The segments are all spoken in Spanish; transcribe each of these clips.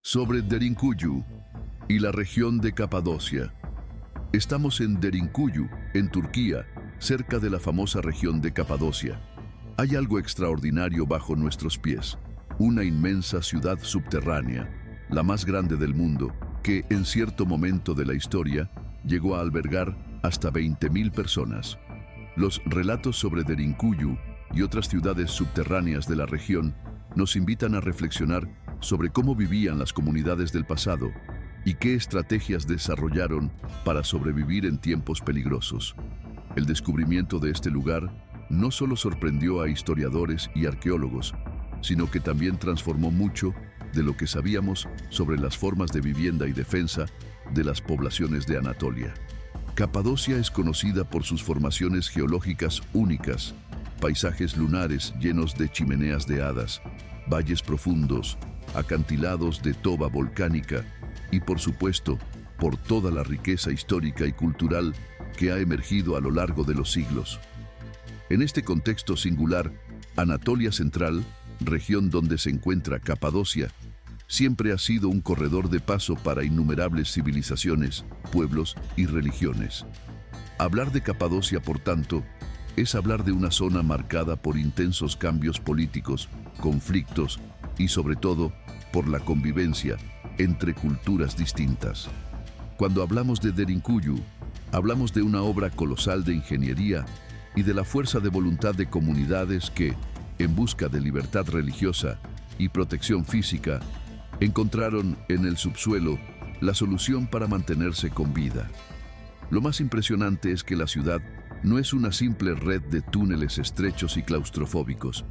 Sobre Derinkuyu y la región de Capadocia. Estamos en Derinkuyu, en Turquía, cerca de la famosa región de Capadocia. Hay algo extraordinario bajo nuestros pies, una inmensa ciudad subterránea, la más grande del mundo, que en cierto momento de la historia llegó a albergar hasta 20.000 personas. Los relatos sobre Derinkuyu y otras ciudades subterráneas de la región nos invitan a reflexionar sobre cómo vivían las comunidades del pasado y qué estrategias desarrollaron para sobrevivir en tiempos peligrosos. El descubrimiento de este lugar no solo sorprendió a historiadores y arqueólogos, sino que también transformó mucho de lo que sabíamos sobre las formas de vivienda y defensa de las poblaciones de Anatolia. Capadocia es conocida por sus formaciones geológicas únicas, paisajes lunares llenos de chimeneas de hadas, valles profundos, acantilados de toba volcánica y, por supuesto, por toda la riqueza histórica y cultural que ha emergido a lo largo de los siglos. En este contexto singular, Anatolia Central, región donde se encuentra Capadocia, siempre ha sido un corredor de paso para innumerables civilizaciones, pueblos y religiones. Hablar de Capadocia, por tanto, es hablar de una zona marcada por intensos cambios políticos, conflictos y, sobre todo, por la convivencia entre culturas distintas. Cuando hablamos de Derinkuyu, hablamos de una obra colosal de ingeniería y de la fuerza de voluntad de comunidades que, en busca de libertad religiosa y protección física, encontraron en el subsuelo la solución para mantenerse con vida. Lo más impresionante es que la ciudad no es una simple red de túneles estrechos y claustrofóbicos,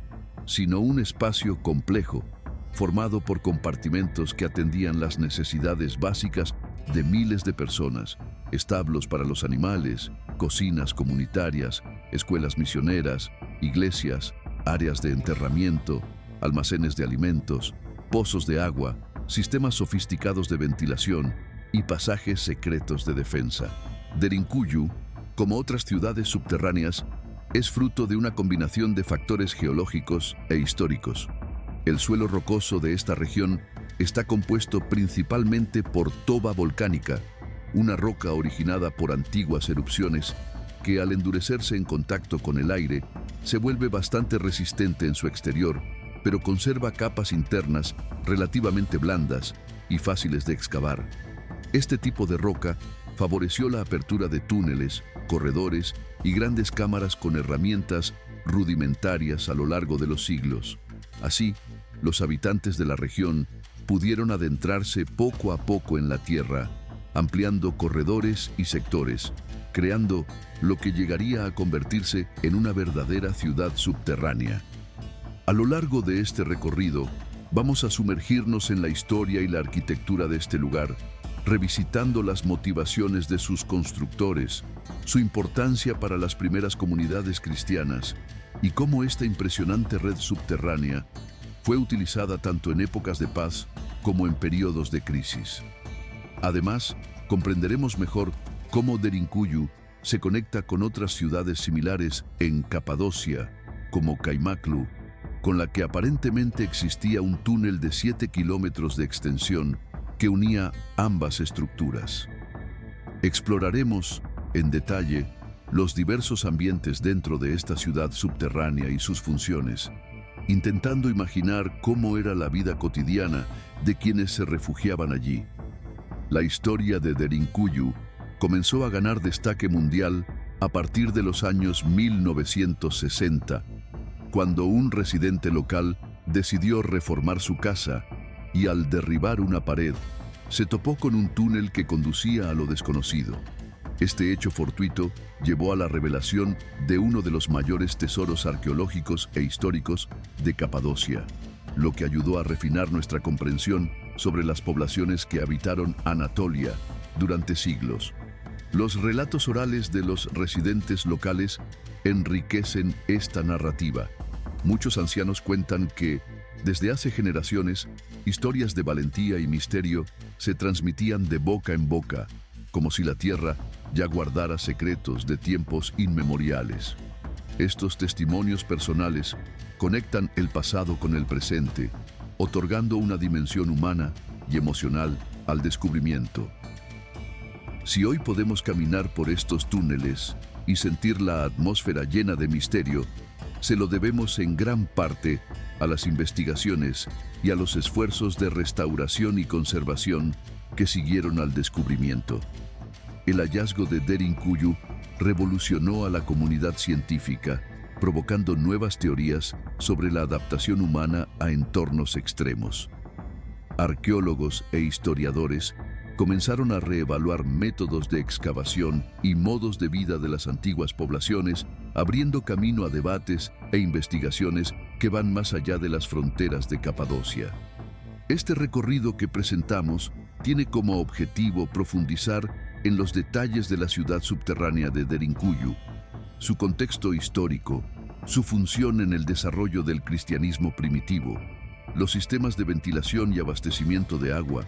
sino un espacio complejo, formado por compartimentos que atendían las necesidades básicas de miles de personas, establos para los animales, cocinas comunitarias, escuelas misioneras, iglesias, áreas de enterramiento, almacenes de alimentos, pozos de agua, sistemas sofisticados de ventilación y pasajes secretos de defensa. Derinkuyu, como otras ciudades subterráneas, es fruto de una combinación de factores geológicos e históricos. El suelo rocoso de esta región está compuesto principalmente por toba volcánica, una roca originada por antiguas erupciones que, al endurecerse en contacto con el aire, se vuelve bastante resistente en su exterior, pero conserva capas internas relativamente blandas y fáciles de excavar. Este tipo de roca favoreció la apertura de túneles, corredores y grandes cámaras con herramientas rudimentarias a lo largo de los siglos. Así, los habitantes de la región pudieron adentrarse poco a poco en la tierra, ampliando corredores y sectores, creando lo que llegaría a convertirse en una verdadera ciudad subterránea. A lo largo de este recorrido, vamos a sumergirnos en la historia y la arquitectura de este lugar, revisitando las motivaciones de sus constructores, su importancia para las primeras comunidades cristianas y cómo esta impresionante red subterránea fue utilizada tanto en épocas de paz como en periodos de crisis. Además, comprenderemos mejor cómo Derinkuyu se conecta con otras ciudades similares en Capadocia, como Kaymaklı, con la que aparentemente existía un túnel de 7 kilómetros de extensión que unía ambas estructuras. Exploraremos, en detalle, los diversos ambientes dentro de esta ciudad subterránea y sus funciones, intentando imaginar cómo era la vida cotidiana de quienes se refugiaban allí. La historia de Derinkuyu comenzó a ganar destaque mundial a partir de los años 1960, cuando un residente local decidió reformar su casa y, al derribar una pared, se topó con un túnel que conducía a lo desconocido. Este hecho fortuito llevó a la revelación de uno de los mayores tesoros arqueológicos e históricos de Capadocia, lo que ayudó a refinar nuestra comprensión sobre las poblaciones que habitaron Anatolia durante siglos. Los relatos orales de los residentes locales enriquecen esta narrativa. Muchos ancianos cuentan que, desde hace generaciones, historias de valentía y misterio se transmitían de boca en boca, como si la tierra ya guardara secretos de tiempos inmemoriales. Estos testimonios personales conectan el pasado con el presente, otorgando una dimensión humana y emocional al descubrimiento. Si hoy podemos caminar por estos túneles y sentir la atmósfera llena de misterio, se lo debemos en gran parte a las investigaciones y a los esfuerzos de restauración y conservación que siguieron al descubrimiento. El hallazgo de Derinkuyu revolucionó a la comunidad científica, provocando nuevas teorías sobre la adaptación humana a entornos extremos. Arqueólogos e historiadores comenzaron a reevaluar métodos de excavación y modos de vida de las antiguas poblaciones, abriendo camino a debates e investigaciones que van más allá de las fronteras de Capadocia. Este recorrido que presentamos tiene como objetivo profundizar en los detalles de la ciudad subterránea de Derinkuyu, su contexto histórico, su función en el desarrollo del cristianismo primitivo, los sistemas de ventilación y abastecimiento de agua,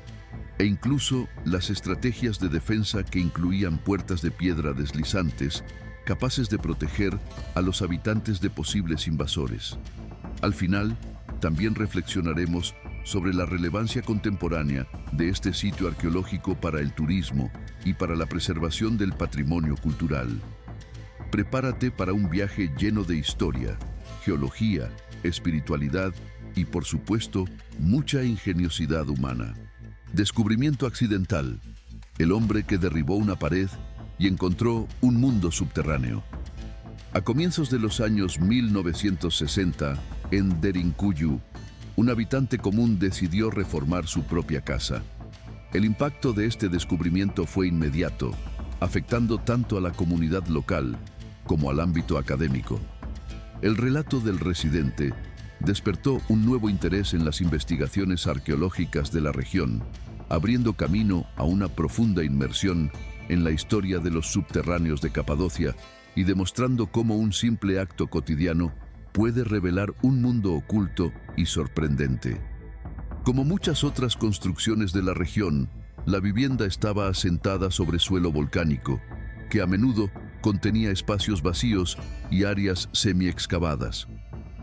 e incluso las estrategias de defensa que incluían puertas de piedra deslizantes, capaces de proteger a los habitantes de posibles invasores. Al final, también reflexionaremos sobre la relevancia contemporánea de este sitio arqueológico para el turismo y para la preservación del patrimonio cultural. Prepárate para un viaje lleno de historia, geología, espiritualidad y, por supuesto, mucha ingeniosidad humana. Descubrimiento accidental: el hombre que derribó una pared y encontró un mundo subterráneo. A comienzos de los años 1960, en Derinkuyu, un habitante común decidió reformar su propia casa. El impacto de este descubrimiento fue inmediato, afectando tanto a la comunidad local como al ámbito académico. El relato del residente despertó un nuevo interés en las investigaciones arqueológicas de la región, abriendo camino a una profunda inmersión en la historia de los subterráneos de Capadocia y demostrando cómo un simple acto cotidiano puede revelar un mundo oculto y sorprendente. Como muchas otras construcciones de la región, la vivienda estaba asentada sobre suelo volcánico, que a menudo contenía espacios vacíos y áreas semi-excavadas.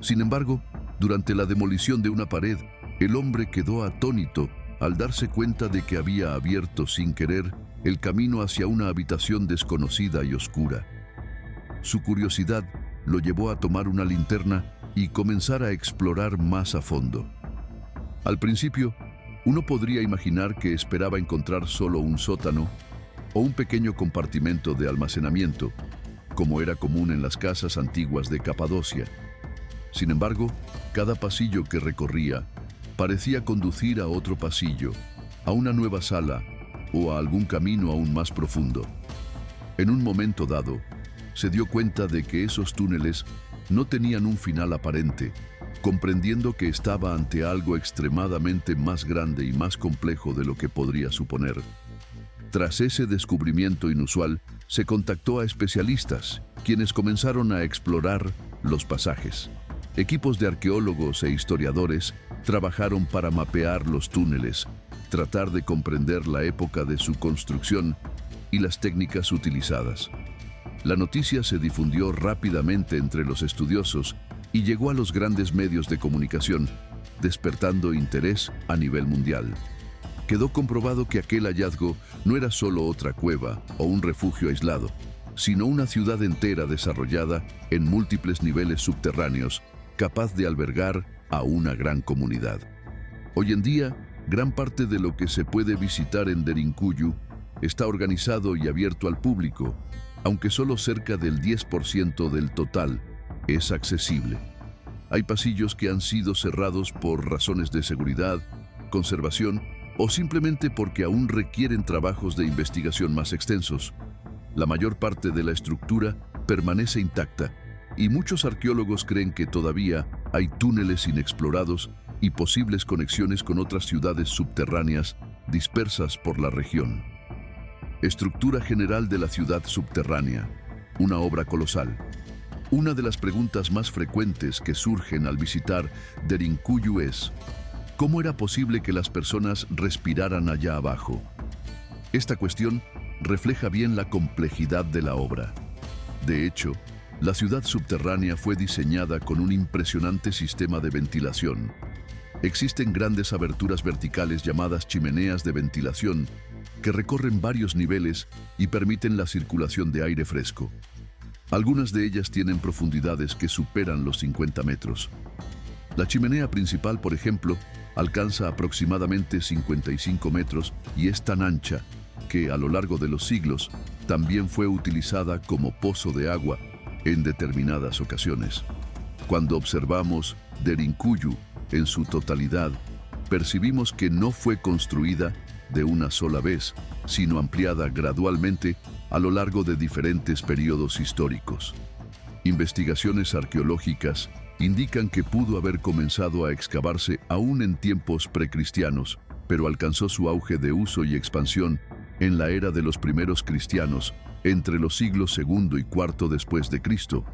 Sin embargo, durante la demolición de una pared, el hombre quedó atónito al darse cuenta de que había abierto sin querer el camino hacia una habitación desconocida y oscura. Su curiosidad lo llevó a tomar una linterna y comenzar a explorar más a fondo. Al principio, uno podría imaginar que esperaba encontrar solo un sótano o un pequeño compartimento de almacenamiento, como era común en las casas antiguas de Capadocia. Sin embargo, cada pasillo que recorría parecía conducir a otro pasillo, a una nueva sala o a algún camino aún más profundo. En un momento dado, se dio cuenta de que esos túneles no tenían un final aparente, comprendiendo que estaba ante algo extremadamente más grande y más complejo de lo que podría suponer. Tras ese descubrimiento inusual, se contactó a especialistas, quienes comenzaron a explorar los pasajes. Equipos de arqueólogos e historiadores trabajaron para mapear los túneles, tratar de comprender la época de su construcción y las técnicas utilizadas. La noticia se difundió rápidamente entre los estudiosos y llegó a los grandes medios de comunicación, despertando interés a nivel mundial. Quedó comprobado que aquel hallazgo no era solo otra cueva o un refugio aislado, sino una ciudad entera desarrollada en múltiples niveles subterráneos, capaz de albergar a una gran comunidad. Hoy en día, gran parte de lo que se puede visitar en Derinkuyu está organizado y abierto al público, aunque solo cerca del 10% del total es accesible. Hay pasillos que han sido cerrados por razones de seguridad, conservación o simplemente porque aún requieren trabajos de investigación más extensos. La mayor parte de la estructura permanece intacta y muchos arqueólogos creen que todavía hay túneles inexplorados y posibles conexiones con otras ciudades subterráneas dispersas por la región. Estructura general de la ciudad subterránea, una obra colosal. Una de las preguntas más frecuentes que surgen al visitar Derinkuyu es: ¿cómo era posible que las personas respiraran allá abajo? Esta cuestión refleja bien la complejidad de la obra. De hecho, la ciudad subterránea fue diseñada con un impresionante sistema de ventilación. Existen grandes aberturas verticales llamadas chimeneas de ventilación que recorren varios niveles y permiten la circulación de aire fresco. Algunas de ellas tienen profundidades que superan los 50 metros. La chimenea principal, por ejemplo, alcanza aproximadamente 55 metros y es tan ancha que, a lo largo de los siglos, también fue utilizada como pozo de agua en determinadas ocasiones. Cuando observamos Derinkuyu en su totalidad, percibimos que no fue construida de una sola vez, sino ampliada gradualmente a lo largo de diferentes periodos históricos. Investigaciones arqueológicas indican que pudo haber comenzado a excavarse aún en tiempos precristianos, pero alcanzó su auge de uso y expansión en la era de los primeros cristianos, entre los siglos segundo y cuarto después de Cristo,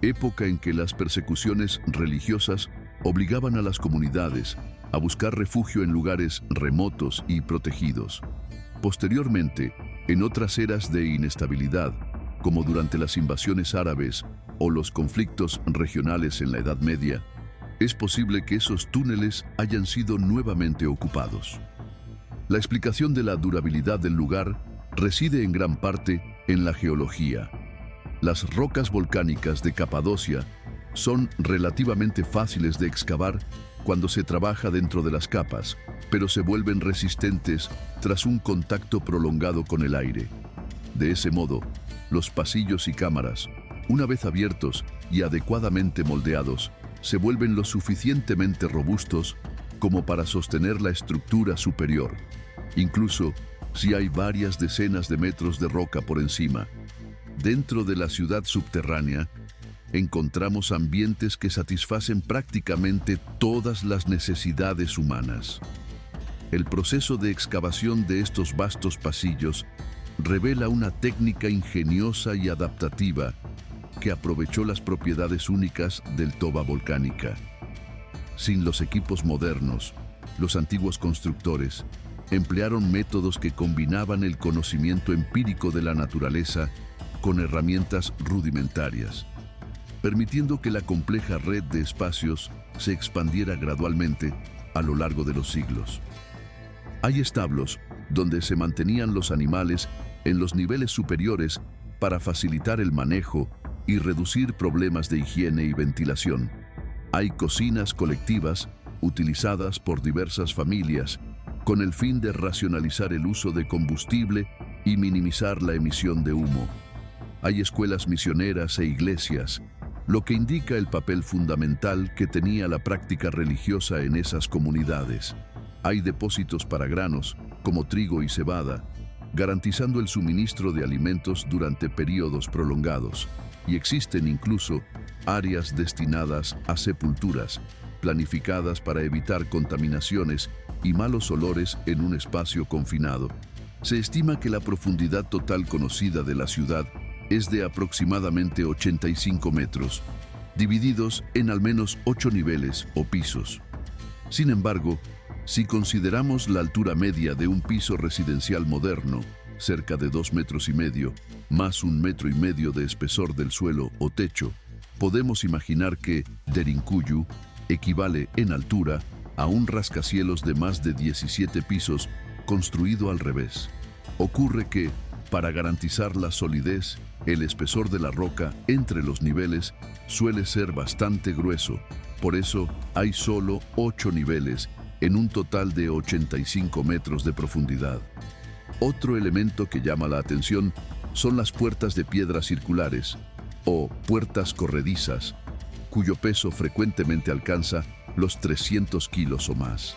época en que las persecuciones religiosas obligaban a las comunidades a buscar refugio en lugares remotos y protegidos. Posteriormente, en otras eras de inestabilidad, como durante las invasiones árabes o los conflictos regionales en la Edad Media, es posible que esos túneles hayan sido nuevamente ocupados. La explicación de la durabilidad del lugar reside en gran parte en la geología. Las rocas volcánicas de Capadocia son relativamente fáciles de excavar cuando se trabaja dentro de las capas, pero se vuelven resistentes tras un contacto prolongado con el aire. De ese modo, los pasillos y cámaras, una vez abiertos y adecuadamente moldeados, se vuelven lo suficientemente robustos como para sostener la estructura superior, incluso si hay varias decenas de metros de roca por encima. Dentro de la ciudad subterránea, encontramos ambientes que satisfacen prácticamente todas las necesidades humanas. El proceso de excavación de estos vastos pasillos revela una técnica ingeniosa y adaptativa que aprovechó las propiedades únicas del toba volcánica. Sin los equipos modernos, los antiguos constructores emplearon métodos que combinaban el conocimiento empírico de la naturaleza con herramientas rudimentarias, permitiendo que la compleja red de espacios se expandiera gradualmente a lo largo de los siglos. Hay establos donde se mantenían los animales en los niveles superiores para facilitar el manejo y reducir problemas de higiene y ventilación. Hay cocinas colectivas utilizadas por diversas familias con el fin de racionalizar el uso de combustible y minimizar la emisión de humo. Hay escuelas misioneras e iglesias, lo que indica el papel fundamental que tenía la práctica religiosa en esas comunidades. Hay depósitos para granos, como trigo y cebada, garantizando el suministro de alimentos durante periodos prolongados. Y existen incluso áreas destinadas a sepulturas, planificadas para evitar contaminaciones y malos olores en un espacio confinado. Se estima que la profundidad total conocida de la ciudad es de aproximadamente 85 metros, divididos en al menos 8 niveles o pisos. Sin embargo, si consideramos la altura media de un piso residencial moderno, cerca de 2,5 metros, más 1,5 metros de espesor del suelo o techo, podemos imaginar que Derinkuyu equivale en altura a un rascacielos de más de 17 pisos construido al revés. Ocurre que, para garantizar la solidez, el espesor de la roca entre los niveles suele ser bastante grueso. Por eso hay solo 8 niveles en un total de 85 metros de profundidad. Otro elemento que llama la atención son las puertas de piedra circulares, o puertas corredizas, cuyo peso frecuentemente alcanza los 300 kilos o más.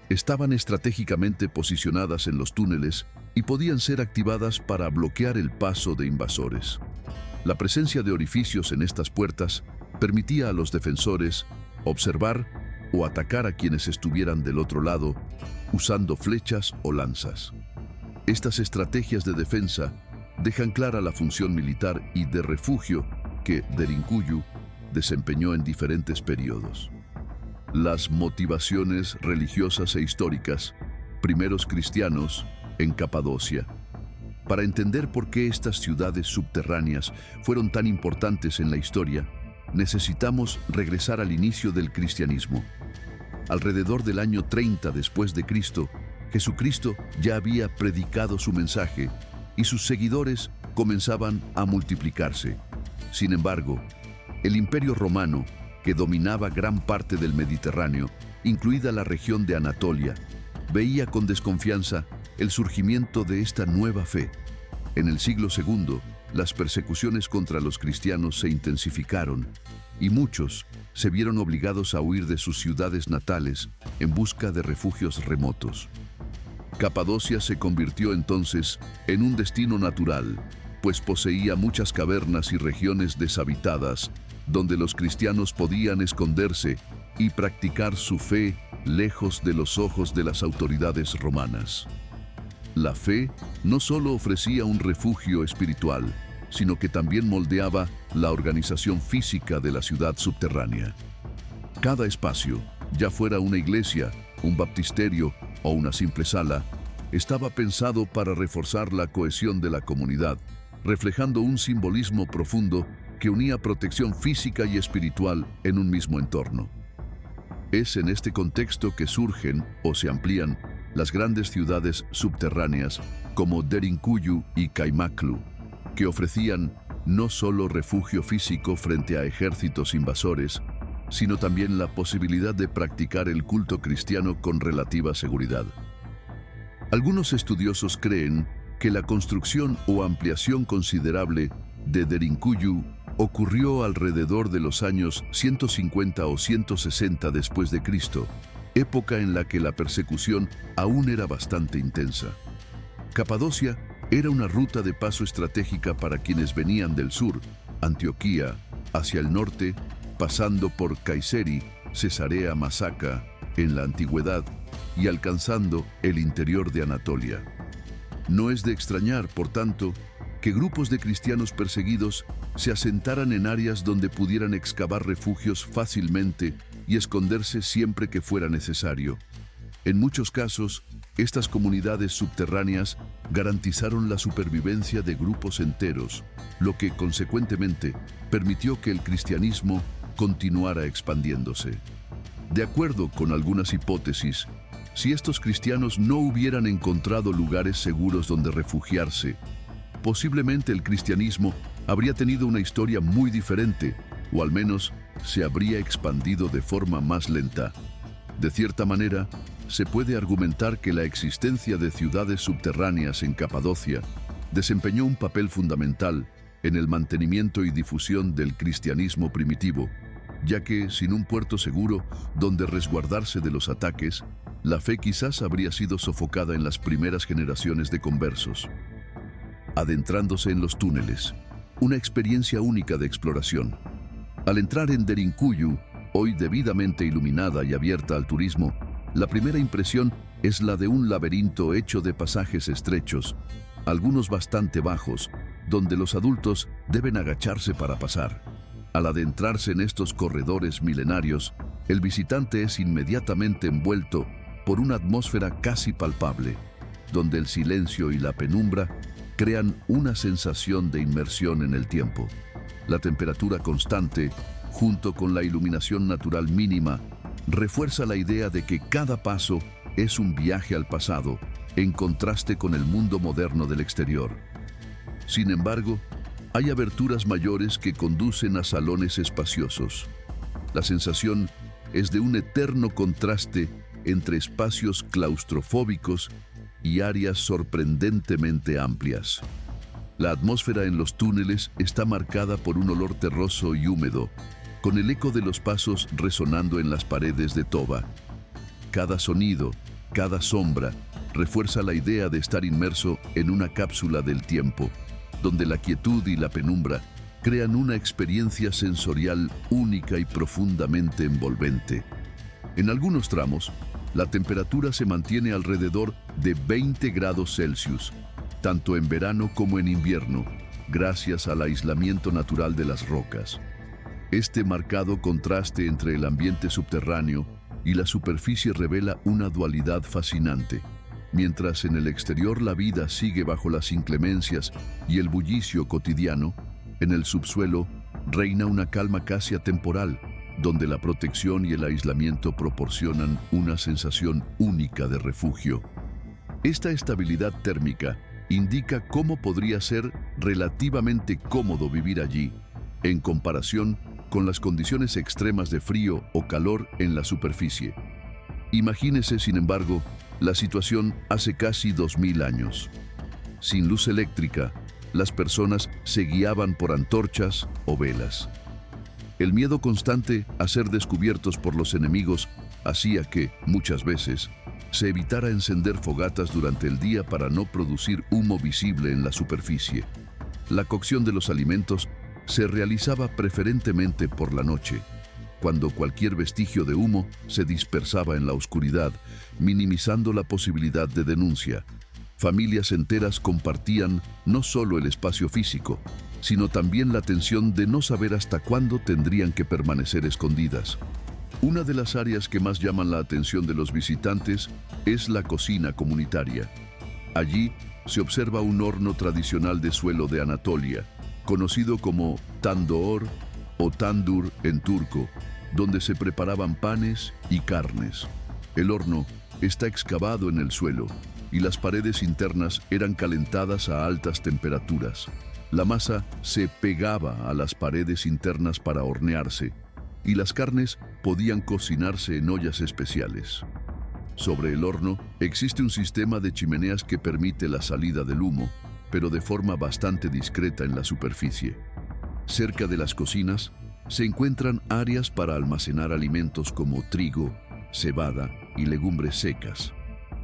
Estaban estratégicamente posicionadas en los túneles y podían ser activadas para bloquear el paso de invasores. La presencia de orificios en estas puertas permitía a los defensores observar o atacar a quienes estuvieran del otro lado usando flechas o lanzas. Estas estrategias de defensa dejan clara la función militar y de refugio que Derinkuyu desempeñó en diferentes periodos. Las motivaciones religiosas e históricas, primeros cristianos en Capadocia. Para entender por qué estas ciudades subterráneas fueron tan importantes en la historia, necesitamos regresar al inicio del cristianismo. alrededor del año 30 después de Cristo, Jesucristo ya había predicado su mensaje y sus seguidores comenzaban a multiplicarse. Sin embargo, el Imperio Romano, que dominaba gran parte del Mediterráneo, incluida la región de Anatolia, veía con desconfianza el surgimiento de esta nueva fe. En el siglo II, las persecuciones contra los cristianos se intensificaron y muchos se vieron obligados a huir de sus ciudades natales en busca de refugios remotos. Capadocia se convirtió entonces en un destino natural, pues poseía muchas cavernas y regiones deshabitadas donde los cristianos podían esconderse y practicar su fe lejos de los ojos de las autoridades romanas. La fe no solo ofrecía un refugio espiritual, sino que también moldeaba la organización física de la ciudad subterránea. Cada espacio, ya fuera una iglesia, un baptisterio o una simple sala, estaba pensado para reforzar la cohesión de la comunidad, reflejando un simbolismo profundo que unía protección física y espiritual en un mismo entorno. Es en este contexto que surgen o se amplían las grandes ciudades subterráneas como Derinkuyu y Kaymaklu, que ofrecían no solo refugio físico frente a ejércitos invasores, sino también la posibilidad de practicar el culto cristiano con relativa seguridad. Algunos estudiosos creen que la construcción o ampliación considerable de Derinkuyu ocurrió alrededor de los años 150 o 160 después de Cristo, época en la que la persecución aún era bastante intensa. Capadocia era una ruta de paso estratégica para quienes venían del sur, Antioquía, hacia el norte, pasando por Kayseri, Cesarea Masaca, en la antigüedad, y alcanzando el interior de Anatolia. No es de extrañar, por tanto, que grupos de cristianos perseguidos se asentaran en áreas donde pudieran excavar refugios fácilmente y esconderse siempre que fuera necesario. En muchos casos, estas comunidades subterráneas garantizaron la supervivencia de grupos enteros, lo que, consecuentemente, permitió que el cristianismo continuara expandiéndose. De acuerdo con algunas hipótesis, si estos cristianos no hubieran encontrado lugares seguros donde refugiarse, posiblemente el cristianismo habría tenido una historia muy diferente, o al menos se habría expandido de forma más lenta. De cierta manera, se puede argumentar que la existencia de ciudades subterráneas en Capadocia desempeñó un papel fundamental en el mantenimiento y difusión del cristianismo primitivo, ya que, sin un puerto seguro donde resguardarse de los ataques, la fe quizás habría sido sofocada en las primeras generaciones de conversos. Adentrándose en los túneles, una experiencia única de exploración. Al entrar en Derinkuyu, hoy debidamente iluminada y abierta al turismo, la primera impresión es la de un laberinto hecho de pasajes estrechos, algunos bastante bajos, donde los adultos deben agacharse para pasar. Al adentrarse en estos corredores milenarios, el visitante es inmediatamente envuelto por una atmósfera casi palpable, donde el silencio y la penumbra crean una sensación de inmersión en el tiempo. La temperatura constante, junto con la iluminación natural mínima, refuerza la idea de que cada paso es un viaje al pasado, en contraste con el mundo moderno del exterior. Sin embargo, hay aberturas mayores que conducen a salones espaciosos. La sensación es de un eterno contraste entre espacios claustrofóbicos y áreas sorprendentemente amplias. La atmósfera en los túneles está marcada por un olor terroso y húmedo, con el eco de los pasos resonando en las paredes de toba. Cada sonido, cada sombra, refuerza la idea de estar inmerso en una cápsula del tiempo, donde la quietud y la penumbra crean una experiencia sensorial única y profundamente envolvente. En algunos tramos, la temperatura se mantiene alrededor de 20 grados Celsius, tanto en verano como en invierno, gracias al aislamiento natural de las rocas. Este marcado contraste entre el ambiente subterráneo y la superficie revela una dualidad fascinante. Mientras en el exterior la vida sigue bajo las inclemencias y el bullicio cotidiano, en el subsuelo reina una calma casi atemporal, donde la protección y el aislamiento proporcionan una sensación única de refugio. Esta estabilidad térmica indica cómo podría ser relativamente cómodo vivir allí, en comparación con las condiciones extremas de frío o calor en la superficie. Imagínese, sin embargo, la situación hace casi 2000 años. Sin luz eléctrica, las personas se guiaban por antorchas o velas. El miedo constante a ser descubiertos por los enemigos hacía que, muchas veces, se evitara encender fogatas durante el día para no producir humo visible en la superficie. La cocción de los alimentos se realizaba preferentemente por la noche, cuando cualquier vestigio de humo se dispersaba en la oscuridad, minimizando la posibilidad de denuncia. Familias enteras compartían no solo el espacio físico, sino también la tensión de no saber hasta cuándo tendrían que permanecer escondidas. Una de las áreas que más llaman la atención de los visitantes es la cocina comunitaria. Allí se observa un horno tradicional de suelo de Anatolia, conocido como tandoor o tandur en turco, donde se preparaban panes y carnes. El horno está excavado en el suelo y las paredes internas eran calentadas a altas temperaturas. La masa se pegaba a las paredes internas para hornearse y las carnes podían cocinarse en ollas especiales. Sobre el horno existe un sistema de chimeneas que permite la salida del humo, pero de forma bastante discreta en la superficie. Cerca de las cocinas se encuentran áreas para almacenar alimentos como trigo, cebada y legumbres secas.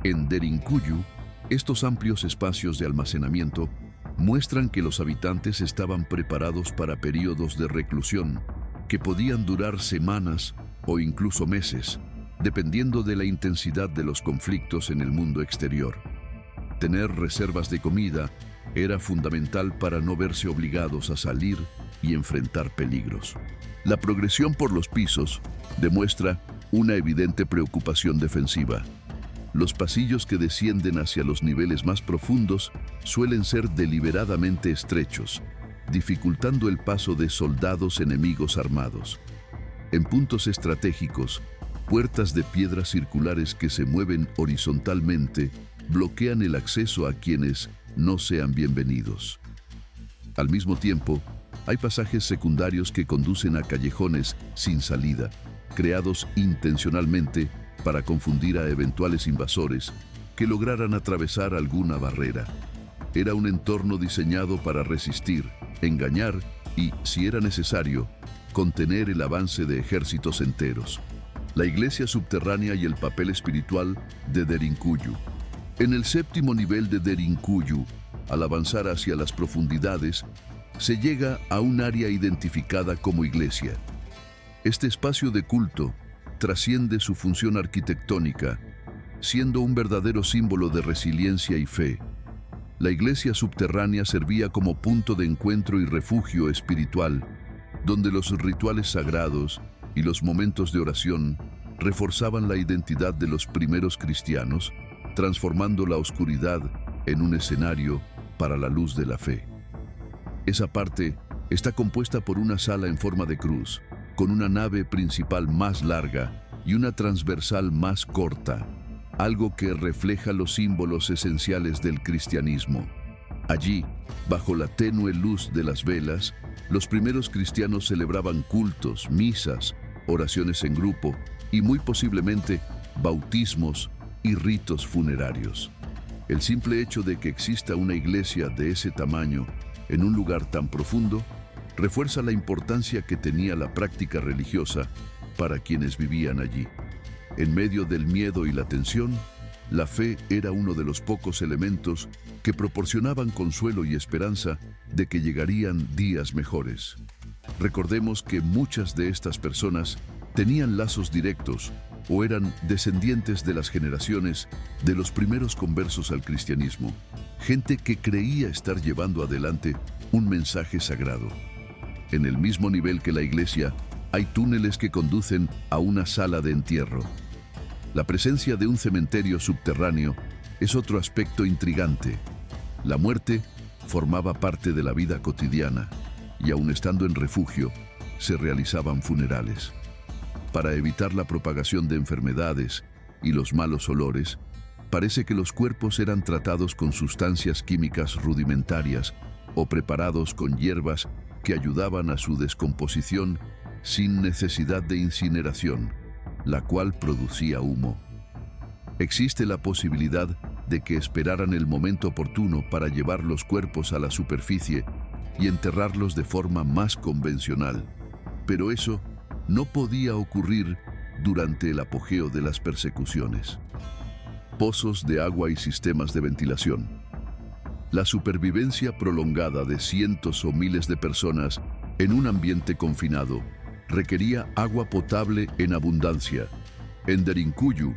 En Derinkuyu, estos amplios espacios de almacenamiento muestran que los habitantes estaban preparados para periodos de reclusión que podían durar semanas o incluso meses, dependiendo de la intensidad de los conflictos en el mundo exterior. Tener reservas de comida era fundamental para no verse obligados a salir y enfrentar peligros. La progresión por los pisos demuestra una evidente preocupación defensiva. Los pasillos que descienden hacia los niveles más profundos suelen ser deliberadamente estrechos, dificultando el paso de soldados enemigos armados. En puntos estratégicos, puertas de piedra circulares que se mueven horizontalmente bloquean el acceso a quienes no sean bienvenidos. Al mismo tiempo, hay pasajes secundarios que conducen a callejones sin salida, creados intencionalmente para confundir a eventuales invasores que lograran atravesar alguna barrera. Era un entorno diseñado para resistir, engañar y, si era necesario, contener el avance de ejércitos enteros. La iglesia subterránea y el papel espiritual de Derinkuyu. En el séptimo nivel de Derinkuyu, al avanzar hacia las profundidades, se llega a un área identificada como iglesia. Este espacio de culto trasciende su función arquitectónica, siendo un verdadero símbolo de resiliencia y fe. La iglesia subterránea servía como punto de encuentro y refugio espiritual, donde los rituales sagrados y los momentos de oración reforzaban la identidad de los primeros cristianos, transformando la oscuridad en un escenario para la luz de la fe. Esa parte está compuesta por una sala en forma de cruz, con una nave principal más larga y una transversal más corta, algo que refleja los símbolos esenciales del cristianismo. Allí, bajo la tenue luz de las velas, los primeros cristianos celebraban cultos, misas, oraciones en grupo y muy posiblemente bautismos y ritos funerarios. El simple hecho de que exista una iglesia de ese tamaño en un lugar tan profundo refuerza la importancia que tenía la práctica religiosa para quienes vivían allí. En medio del miedo y la tensión, la fe era uno de los pocos elementos que proporcionaban consuelo y esperanza de que llegarían días mejores. Recordemos que muchas de estas personas tenían lazos directos o eran descendientes de las generaciones de los primeros conversos al cristianismo, gente que creía estar llevando adelante un mensaje sagrado. En el mismo nivel que la iglesia, hay túneles que conducen a una sala de entierro. La presencia de un cementerio subterráneo es otro aspecto intrigante. La muerte formaba parte de la vida cotidiana y aun estando en refugio, se realizaban funerales. para evitar la propagación de enfermedades y los malos olores, parece que los cuerpos eran tratados con sustancias químicas rudimentarias o preparados con hierbas que ayudaban a su descomposición sin necesidad de incineración, la cual producía humo. Existe la posibilidad de que esperaran el momento oportuno para llevar los cuerpos a la superficie y enterrarlos de forma más convencional, pero eso no podía ocurrir durante el apogeo de las persecuciones. Pozos de agua y sistemas de ventilación. La supervivencia prolongada de cientos o miles de personas en un ambiente confinado requería agua potable en abundancia. En Derinkuyu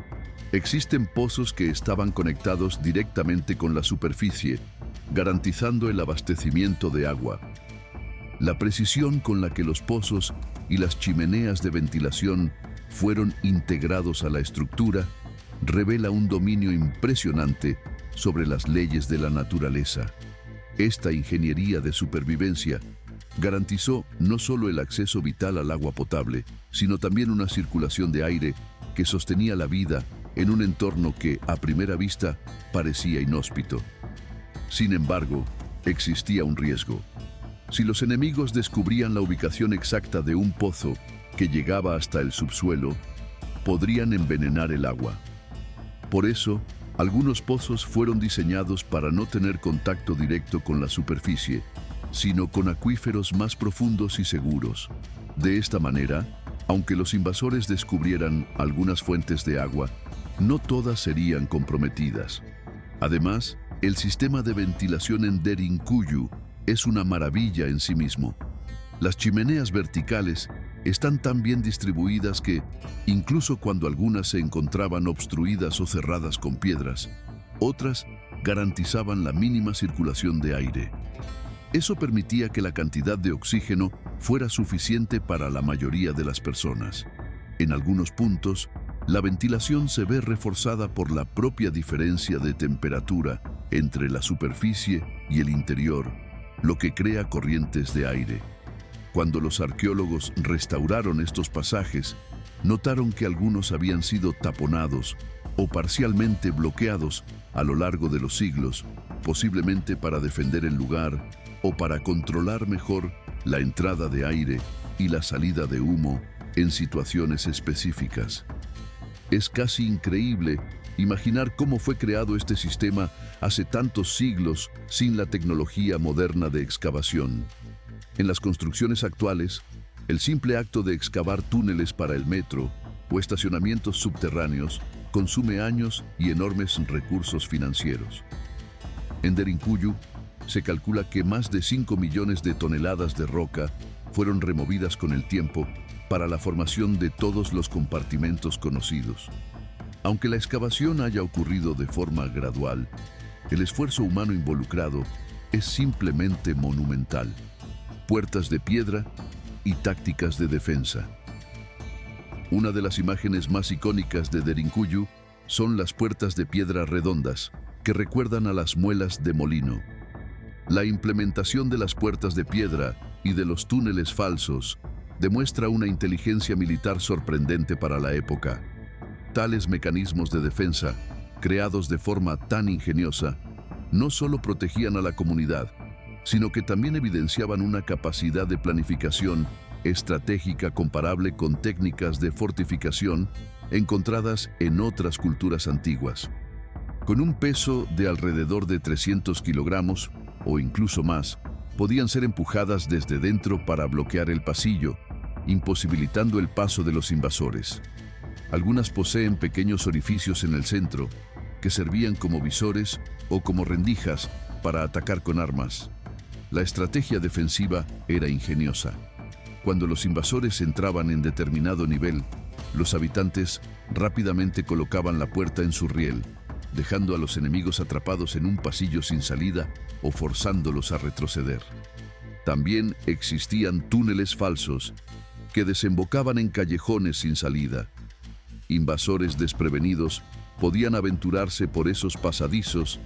existen pozos que estaban conectados directamente con la superficie, garantizando el abastecimiento de agua. La precisión con la que los pozos y las chimeneas de ventilación fueron integrados a la estructura revela un dominio impresionante sobre las leyes de la naturaleza. Esta ingeniería de supervivencia garantizó no solo el acceso vital al agua potable, sino también una circulación de aire que sostenía la vida en un entorno que, a primera vista, parecía inhóspito. Sin embargo, existía un riesgo. Si los enemigos descubrían la ubicación exacta de un pozo que llegaba hasta el subsuelo, podrían envenenar el agua. Por eso, algunos pozos fueron diseñados para no tener contacto directo con la superficie, sino con acuíferos más profundos y seguros. De esta manera, aunque los invasores descubrieran algunas fuentes de agua, no todas serían comprometidas. Además, el sistema de ventilación en Derinkuyu es una maravilla en sí mismo. Las chimeneas verticales están tan bien distribuidas que, incluso cuando algunas se encontraban obstruidas o cerradas con piedras, otras garantizaban la mínima circulación de aire. Eso permitía que la cantidad de oxígeno fuera suficiente para la mayoría de las personas. En algunos puntos, la ventilación se ve reforzada por la propia diferencia de temperatura entre la superficie y el interior, lo que crea corrientes de aire. Cuando los arqueólogos restauraron estos pasajes, notaron que algunos habían sido taponados o parcialmente bloqueados a lo largo de los siglos, posiblemente para defender el lugar o para controlar mejor la entrada de aire y la salida de humo en situaciones específicas. Es casi increíble imaginar cómo fue creado este sistema hace tantos siglos sin la tecnología moderna de excavación. En las construcciones actuales, el simple acto de excavar túneles para el metro o estacionamientos subterráneos consume años y enormes recursos financieros. En Derinkuyu, se calcula que más de 5 millones de toneladas de roca fueron removidas con el tiempo para la formación de todos los compartimentos conocidos. Aunque la excavación haya ocurrido de forma gradual, el esfuerzo humano involucrado es simplemente monumental. Puertas de piedra y tácticas de defensa. Una de las imágenes más icónicas de Derinkuyu son las puertas de piedra redondas, que recuerdan a las muelas de molino. La implementación de las puertas de piedra y de los túneles falsos demuestra una inteligencia militar sorprendente para la época. Tales mecanismos de defensa, creados de forma tan ingeniosa, no solo protegían a la comunidad, sino que también evidenciaban una capacidad de planificación estratégica comparable con técnicas de fortificación encontradas en otras culturas antiguas. Con un peso de alrededor de 300 kilogramos, o incluso más, podían ser empujadas desde dentro para bloquear el pasillo, imposibilitando el paso de los invasores. Algunas poseen pequeños orificios en el centro, que servían como visores o como rendijas para atacar con armas. La estrategia defensiva era ingeniosa. Cuando los invasores entraban en determinado nivel, los habitantes rápidamente colocaban la puerta en su riel, dejando a los enemigos atrapados en un pasillo sin salida o forzándolos a retroceder. También existían túneles falsos que desembocaban en callejones sin salida. Invasores desprevenidos podían aventurarse por esos pasadizos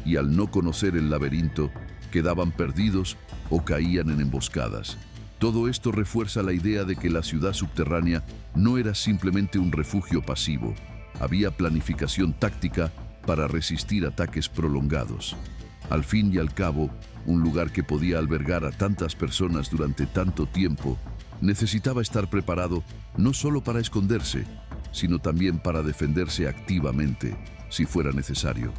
y, al no conocer el laberinto, quedaban perdidos o caían en emboscadas. Todo esto refuerza la idea de que la ciudad subterránea no era simplemente un refugio pasivo. Había planificación táctica para resistir ataques prolongados. Al fin y al cabo, un lugar que podía albergar a tantas personas durante tanto tiempo necesitaba estar preparado no solo para esconderse, sino también para defenderse activamente, si fuera necesario.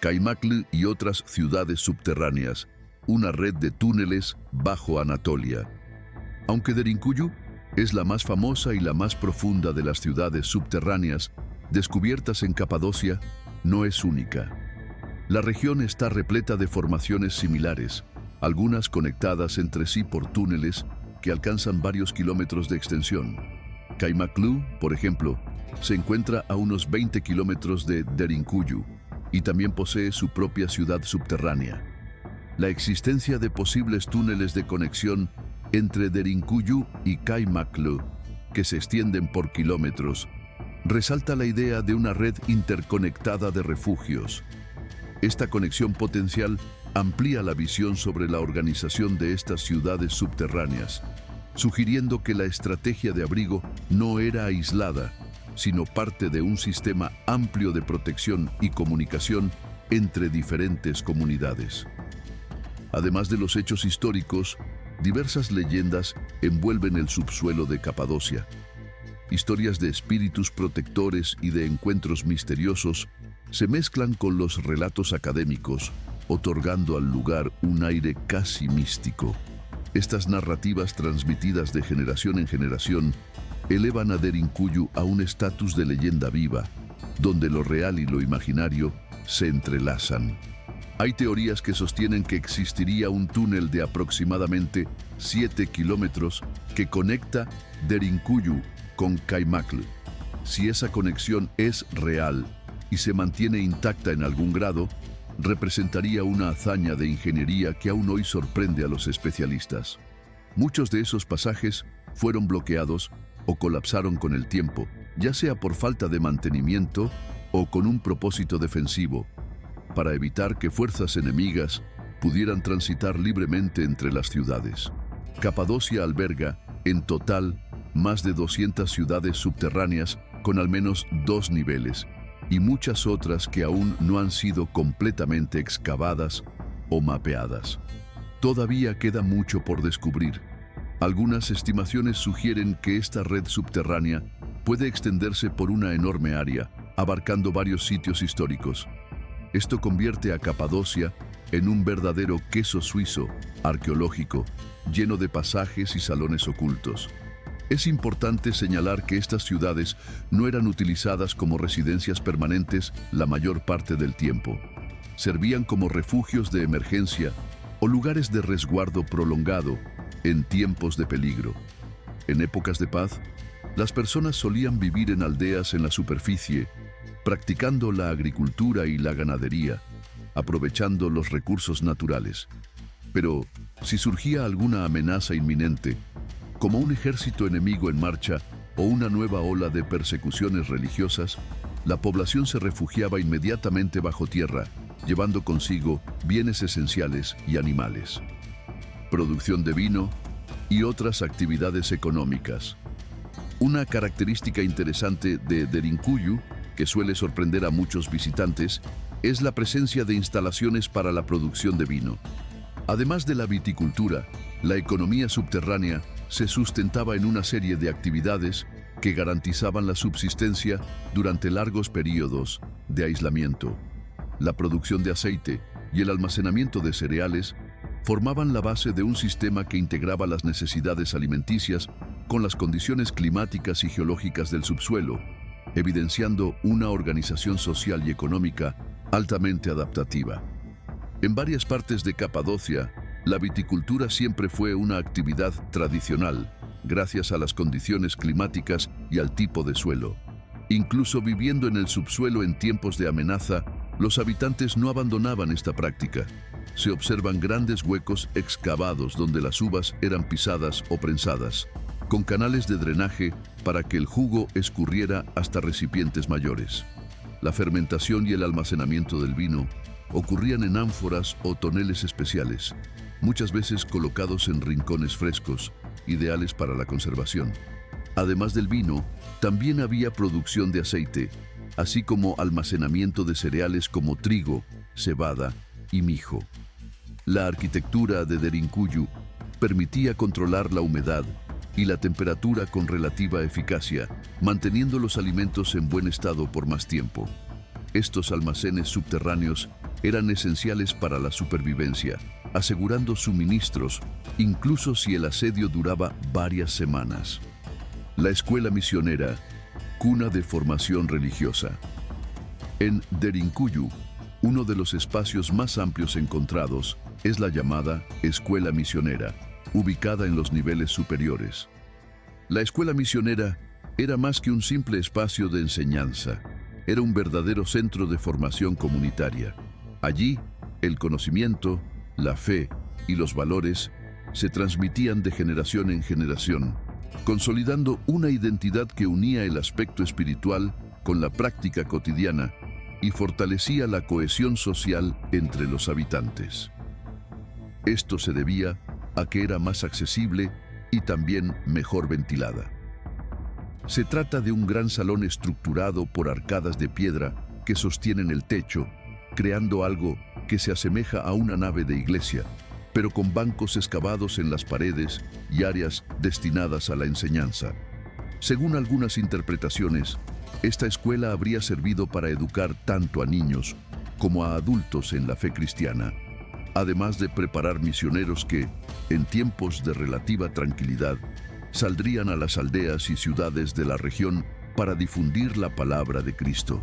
Kaymaklı y otras ciudades subterráneas, una red de túneles bajo Anatolia. Aunque Derinkuyu es la más famosa y la más profunda de las ciudades subterráneas descubiertas en Capadocia, no es única. La región está repleta de formaciones similares, algunas conectadas entre sí por túneles que alcanzan varios kilómetros de extensión. Kaymaklı, por ejemplo, se encuentra a unos 20 kilómetros de Derinkuyu y también posee su propia ciudad subterránea. La existencia de posibles túneles de conexión entre Derinkuyu y Kaymaklı, que se extienden por kilómetros, resalta la idea de una red interconectada de refugios. Esta conexión potencial amplía la visión sobre la organización de estas ciudades subterráneas, sugiriendo que la estrategia de abrigo no era aislada, sino parte de un sistema amplio de protección y comunicación entre diferentes comunidades. Además de los hechos históricos, diversas leyendas envuelven el subsuelo de Capadocia. Historias de espíritus protectores y de encuentros misteriosos se mezclan con los relatos académicos, otorgando al lugar un aire casi místico. Estas narrativas transmitidas de generación en generación elevan a Derinkuyu a un estatus de leyenda viva, donde lo real y lo imaginario se entrelazan. Hay teorías que sostienen que existiría un túnel de aproximadamente 7 kilómetros que conecta Derinkuyu con Kaymaklı. Si esa conexión es real y se mantiene intacta en algún grado, representaría una hazaña de ingeniería que aún hoy sorprende a los especialistas. Muchos de esos pasajes fueron bloqueados o colapsaron con el tiempo, ya sea por falta de mantenimiento o con un propósito defensivo, para evitar que fuerzas enemigas pudieran transitar libremente entre las ciudades. Capadocia alberga, en total, más de 200 ciudades subterráneas con al menos 2 niveles, y muchas otras que aún no han sido completamente excavadas o mapeadas. Todavía queda mucho por descubrir. Algunas estimaciones sugieren que esta red subterránea puede extenderse por una enorme área, abarcando varios sitios históricos. Esto convierte a Capadocia en un verdadero queso suizo, arqueológico, lleno de pasajes y salones ocultos. Es importante señalar que estas ciudades no eran utilizadas como residencias permanentes la mayor parte del tiempo. Servían como refugios de emergencia o lugares de resguardo prolongado en tiempos de peligro. En épocas de paz, las personas solían vivir en aldeas en la superficie, practicando la agricultura y la ganadería, aprovechando los recursos naturales. Pero, si surgía alguna amenaza inminente, como un ejército enemigo en marcha o una nueva ola de persecuciones religiosas, la población se refugiaba inmediatamente bajo tierra, llevando consigo bienes esenciales y animales. Producción de vino y otras actividades económicas. Una característica interesante de Derinkuyu, que suele sorprender a muchos visitantes, es la presencia de instalaciones para la producción de vino. Además de la viticultura, la economía subterránea se sustentaba en una serie de actividades que garantizaban la subsistencia durante largos periodos de aislamiento. La producción de aceite y el almacenamiento de cereales formaban la base de un sistema que integraba las necesidades alimenticias con las condiciones climáticas y geológicas del subsuelo, evidenciando una organización social y económica altamente adaptativa. En varias partes de Capadocia, la viticultura siempre fue una actividad tradicional, gracias a las condiciones climáticas y al tipo de suelo. Incluso viviendo en el subsuelo en tiempos de amenaza, los habitantes no abandonaban esta práctica. Se observan grandes huecos excavados donde las uvas eran pisadas o prensadas, con canales de drenaje para que el jugo escurriera hasta recipientes mayores. La fermentación y el almacenamiento del vino ocurrían en ánforas o toneles especiales, muchas veces colocados en rincones frescos, ideales para la conservación. Además del vino, también había producción de aceite, así como almacenamiento de cereales como trigo, cebada y mijo. La arquitectura de Derinkuyu permitía controlar la humedad y la temperatura con relativa eficacia, manteniendo los alimentos en buen estado por más tiempo. Estos almacenes subterráneos eran esenciales para la supervivencia, asegurando suministros, incluso si el asedio duraba varias semanas. La escuela misionera, cuna de formación religiosa. En Derinkuyu, uno de los espacios más amplios encontrados es la llamada escuela misionera, ubicada en los niveles superiores. La escuela misionera era más que un simple espacio de enseñanza, era un verdadero centro de formación comunitaria. Allí, el conocimiento, la fe y los valores se transmitían de generación en generación, consolidando una identidad que unía el aspecto espiritual con la práctica cotidiana y fortalecía la cohesión social entre los habitantes. Esto se debía a que era más accesible y también mejor ventilada. Se trata de un gran salón estructurado por arcadas de piedra que sostienen el techo, creando algo que se asemeja a una nave de iglesia, pero con bancos excavados en las paredes y áreas destinadas a la enseñanza. Según algunas interpretaciones, esta escuela habría servido para educar tanto a niños como a adultos en la fe cristiana, además de preparar misioneros que, en tiempos de relativa tranquilidad, saldrían a las aldeas y ciudades de la región para difundir la palabra de Cristo.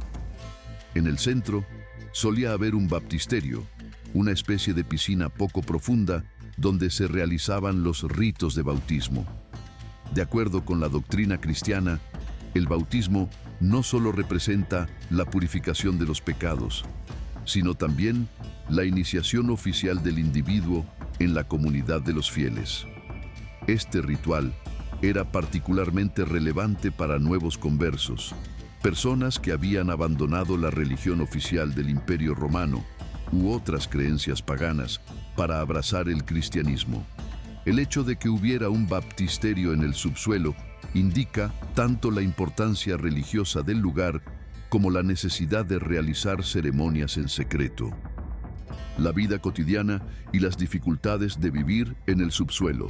En el centro solía haber un baptisterio, una especie de piscina poco profunda donde se realizaban los ritos de bautismo. De acuerdo con la doctrina cristiana, el bautismo no solo representa la purificación de los pecados, sino también la iniciación oficial del individuo en la comunidad de los fieles. Este ritual era particularmente relevante para nuevos conversos, personas que habían abandonado la religión oficial del Imperio Romano u otras creencias paganas para abrazar el cristianismo. El hecho de que hubiera un baptisterio en el subsuelo indica tanto la importancia religiosa del lugar como la necesidad de realizar ceremonias en secreto. La vida cotidiana y las dificultades de vivir en el subsuelo.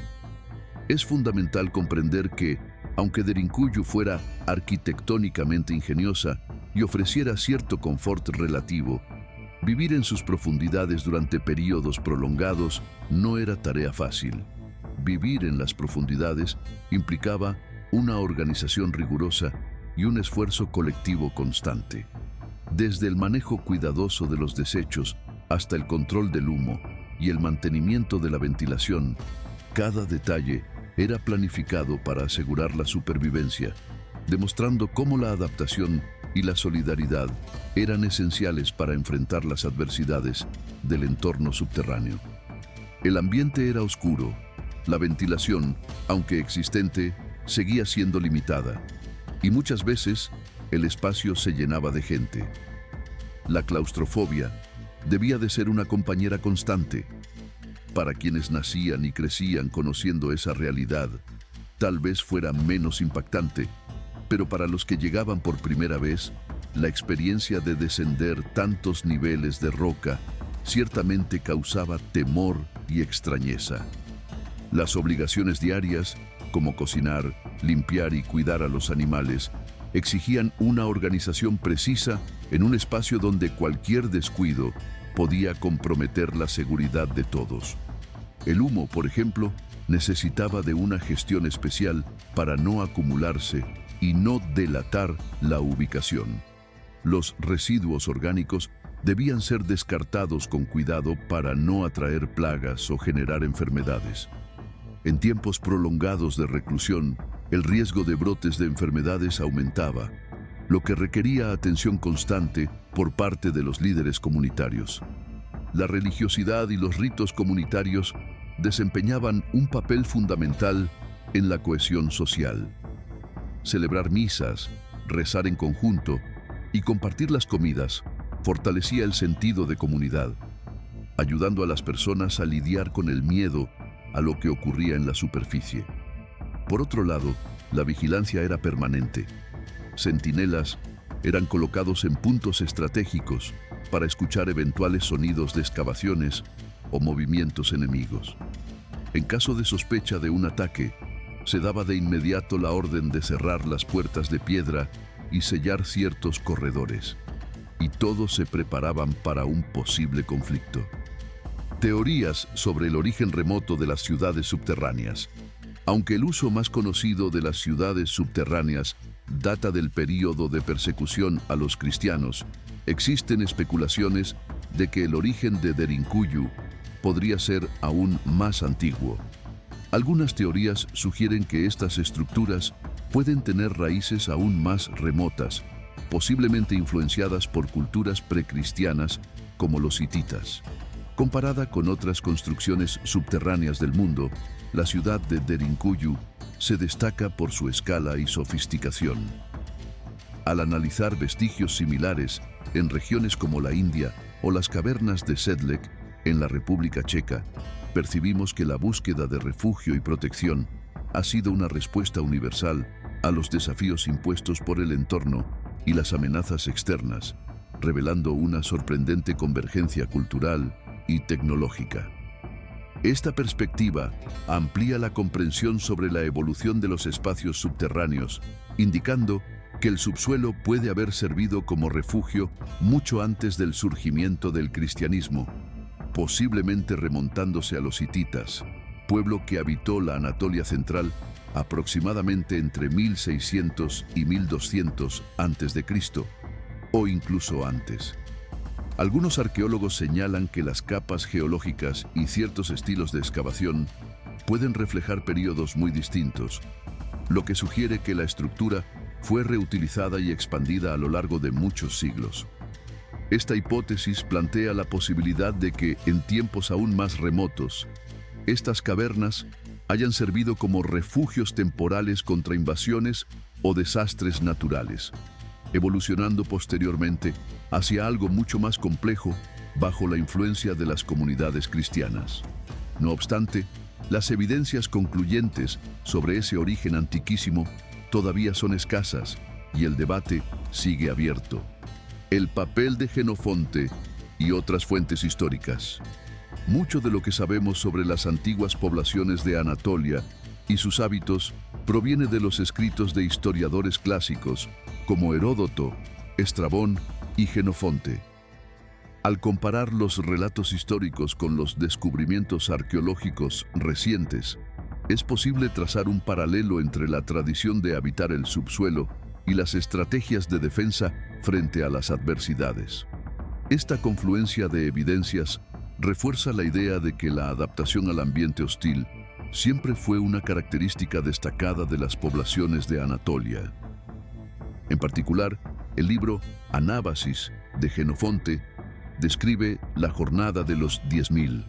Es fundamental comprender que, aunque Derinkuyu fuera arquitectónicamente ingeniosa y ofreciera cierto confort relativo, vivir en sus profundidades durante períodos prolongados no era tarea fácil. Vivir en las profundidades implicaba una organización rigurosa y un esfuerzo colectivo constante. Desde el manejo cuidadoso de los desechos hasta el control del humo y el mantenimiento de la ventilación, cada detalle era planificado para asegurar la supervivencia, demostrando cómo la adaptación y la solidaridad eran esenciales para enfrentar las adversidades del entorno subterráneo. El ambiente era oscuro, la ventilación, aunque existente, seguía siendo limitada, y muchas veces el espacio se llenaba de gente. La claustrofobia debía de ser una compañera constante. Para quienes nacían y crecían conociendo esa realidad, tal vez fuera menos impactante, pero para los que llegaban por primera vez, la experiencia de descender tantos niveles de roca ciertamente causaba temor y extrañeza. Las obligaciones diarias, como cocinar, limpiar y cuidar a los animales, exigían una organización precisa en un espacio donde cualquier descuido podía comprometer la seguridad de todos. El humo, por ejemplo, necesitaba de una gestión especial para no acumularse y no delatar la ubicación. Los residuos orgánicos debían ser descartados con cuidado para no atraer plagas o generar enfermedades. En tiempos prolongados de reclusión, el riesgo de brotes de enfermedades aumentaba, lo que requería atención constante por parte de los líderes comunitarios. La religiosidad y los ritos comunitarios desempeñaban un papel fundamental en la cohesión social. Celebrar misas, rezar en conjunto y compartir las comidas fortalecía el sentido de comunidad, ayudando a las personas a lidiar con el miedo a lo que ocurría en la superficie. Por otro lado, la vigilancia era permanente. Centinelas eran colocados en puntos estratégicos para escuchar eventuales sonidos de excavaciones o movimientos enemigos. En caso de sospecha de un ataque, se daba de inmediato la orden de cerrar las puertas de piedra y sellar ciertos corredores, y todos se preparaban para un posible conflicto. Teorías sobre el origen remoto de las ciudades subterráneas. Aunque el uso más conocido de las ciudades subterráneas data del período de persecución a los cristianos, existen especulaciones de que el origen de Derinkuyu podría ser aún más antiguo. Algunas teorías sugieren que estas estructuras pueden tener raíces aún más remotas, posiblemente influenciadas por culturas precristianas como los hititas. Comparada con otras construcciones subterráneas del mundo, la ciudad de Derinkuyu se destaca por su escala y sofisticación. Al analizar vestigios similares en regiones como la India o las cavernas de Sedlec en la República Checa, percibimos que la búsqueda de refugio y protección ha sido una respuesta universal a los desafíos impuestos por el entorno y las amenazas externas, revelando una sorprendente convergencia cultural y tecnológica. Esta perspectiva amplía la comprensión sobre la evolución de los espacios subterráneos, indicando que el subsuelo puede haber servido como refugio mucho antes del surgimiento del cristianismo, posiblemente remontándose a los hititas, pueblo que habitó la Anatolia central aproximadamente entre 1600 y 1200 a.C., o incluso antes. Algunos arqueólogos señalan que las capas geológicas y ciertos estilos de excavación pueden reflejar periodos muy distintos, lo que sugiere que la estructura fue reutilizada y expandida a lo largo de muchos siglos. Esta hipótesis plantea la posibilidad de que, en tiempos aún más remotos, estas cavernas hayan servido como refugios temporales contra invasiones o desastres naturales, evolucionando posteriormente hacia algo mucho más complejo bajo la influencia de las comunidades cristianas. No obstante, las evidencias concluyentes sobre ese origen antiquísimo todavía son escasas y el debate sigue abierto. El papel de Jenofonte y otras fuentes históricas. Mucho de lo que sabemos sobre las antiguas poblaciones de Anatolia y sus hábitos proviene de los escritos de historiadores clásicos como Heródoto, Estrabón y Jenofonte. Al comparar los relatos históricos con los descubrimientos arqueológicos recientes, es posible trazar un paralelo entre la tradición de habitar el subsuelo y las estrategias de defensa frente a las adversidades. Esta confluencia de evidencias refuerza la idea de que la adaptación al ambiente hostil siempre fue una característica destacada de las poblaciones de Anatolia. En particular, el libro Anábasis de Jenofonte describe la jornada de los 10.000,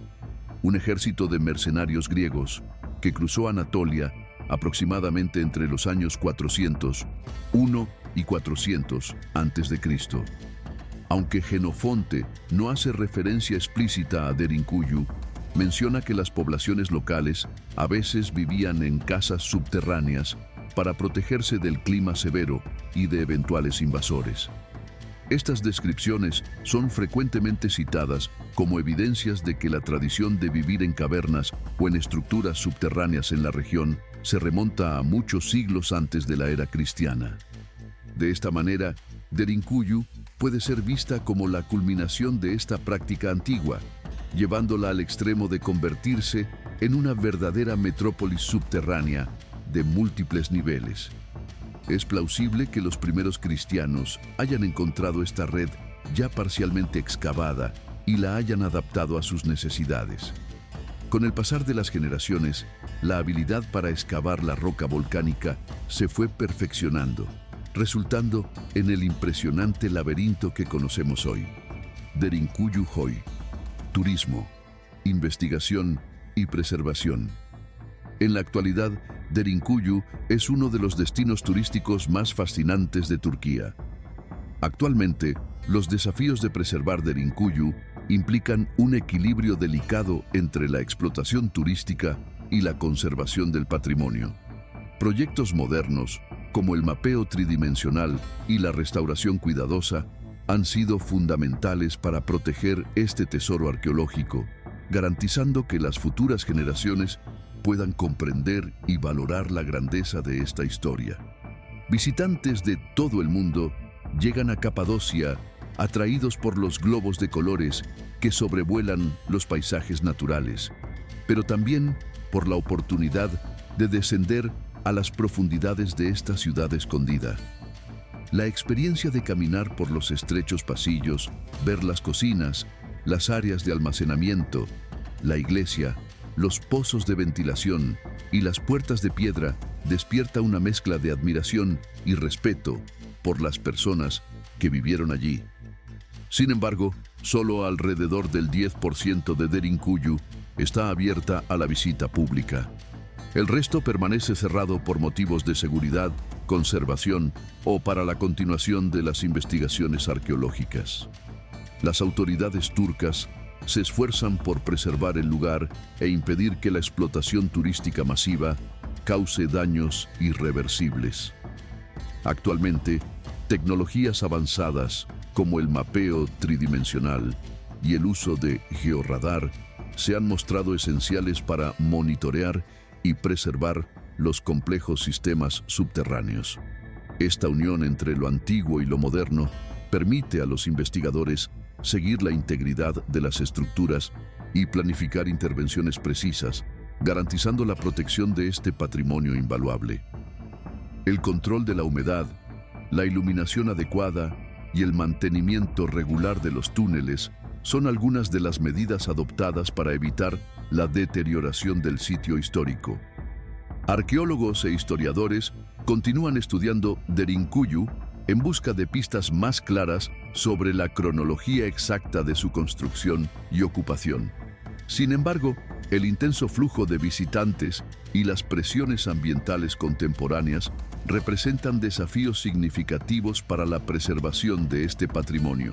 un ejército de mercenarios griegos que cruzó Anatolia aproximadamente entre los años 401 y 400 a.C. Aunque Jenofonte no hace referencia explícita a Derinkuyu, menciona que las poblaciones locales a veces vivían en casas subterráneas para protegerse del clima severo y de eventuales invasores. Estas descripciones son frecuentemente citadas como evidencias de que la tradición de vivir en cavernas o en estructuras subterráneas en la región se remonta a muchos siglos antes de la era cristiana. De esta manera, Derinkuyu puede ser vista como la culminación de esta práctica antigua, llevándola al extremo de convertirse en una verdadera metrópolis subterránea de múltiples niveles. Es plausible que los primeros cristianos hayan encontrado esta red ya parcialmente excavada y la hayan adaptado a sus necesidades. Con el pasar de las generaciones, la habilidad para excavar la roca volcánica se fue perfeccionando, resultando en el impresionante laberinto que conocemos hoy. Derinkuyu Hoy. Turismo, investigación y preservación. En la actualidad, Derinkuyu es uno de los destinos turísticos más fascinantes de Turquía. Actualmente, los desafíos de preservar Derinkuyu implican un equilibrio delicado entre la explotación turística y la conservación del patrimonio. Proyectos modernos, como el mapeo tridimensional y la restauración cuidadosa, han sido fundamentales para proteger este tesoro arqueológico, garantizando que las futuras generaciones puedan comprender y valorar la grandeza de esta historia. Visitantes de todo el mundo llegan a Capadocia atraídos por los globos de colores que sobrevuelan los paisajes naturales, pero también por la oportunidad de descender a las profundidades de esta ciudad escondida. La experiencia de caminar por los estrechos pasillos, ver las cocinas, las áreas de almacenamiento, la iglesia, los pozos de ventilación y las puertas de piedra despierta una mezcla de admiración y respeto por las personas que vivieron allí. Sin embargo, solo alrededor del 10% de Derinkuyu está abierta a la visita pública. El resto permanece cerrado por motivos de seguridad, conservación o para la continuación de las investigaciones arqueológicas. Las autoridades turcas se esfuerzan por preservar el lugar e impedir que la explotación turística masiva cause daños irreversibles. Actualmente, tecnologías avanzadas como el mapeo tridimensional y el uso de georradar se han mostrado esenciales para monitorear y preservar los complejos sistemas subterráneos. Esta unión entre lo antiguo y lo moderno permite a los investigadores seguir la integridad de las estructuras y planificar intervenciones precisas, garantizando la protección de este patrimonio invaluable. El control de la humedad, la iluminación adecuada y el mantenimiento regular de los túneles son algunas de las medidas adoptadas para evitar la deterioración del sitio histórico. Arqueólogos e historiadores continúan estudiando Derinkuyu en busca de pistas más claras sobre la cronología exacta de su construcción y ocupación. Sin embargo, el intenso flujo de visitantes y las presiones ambientales contemporáneas representan desafíos significativos para la preservación de este patrimonio.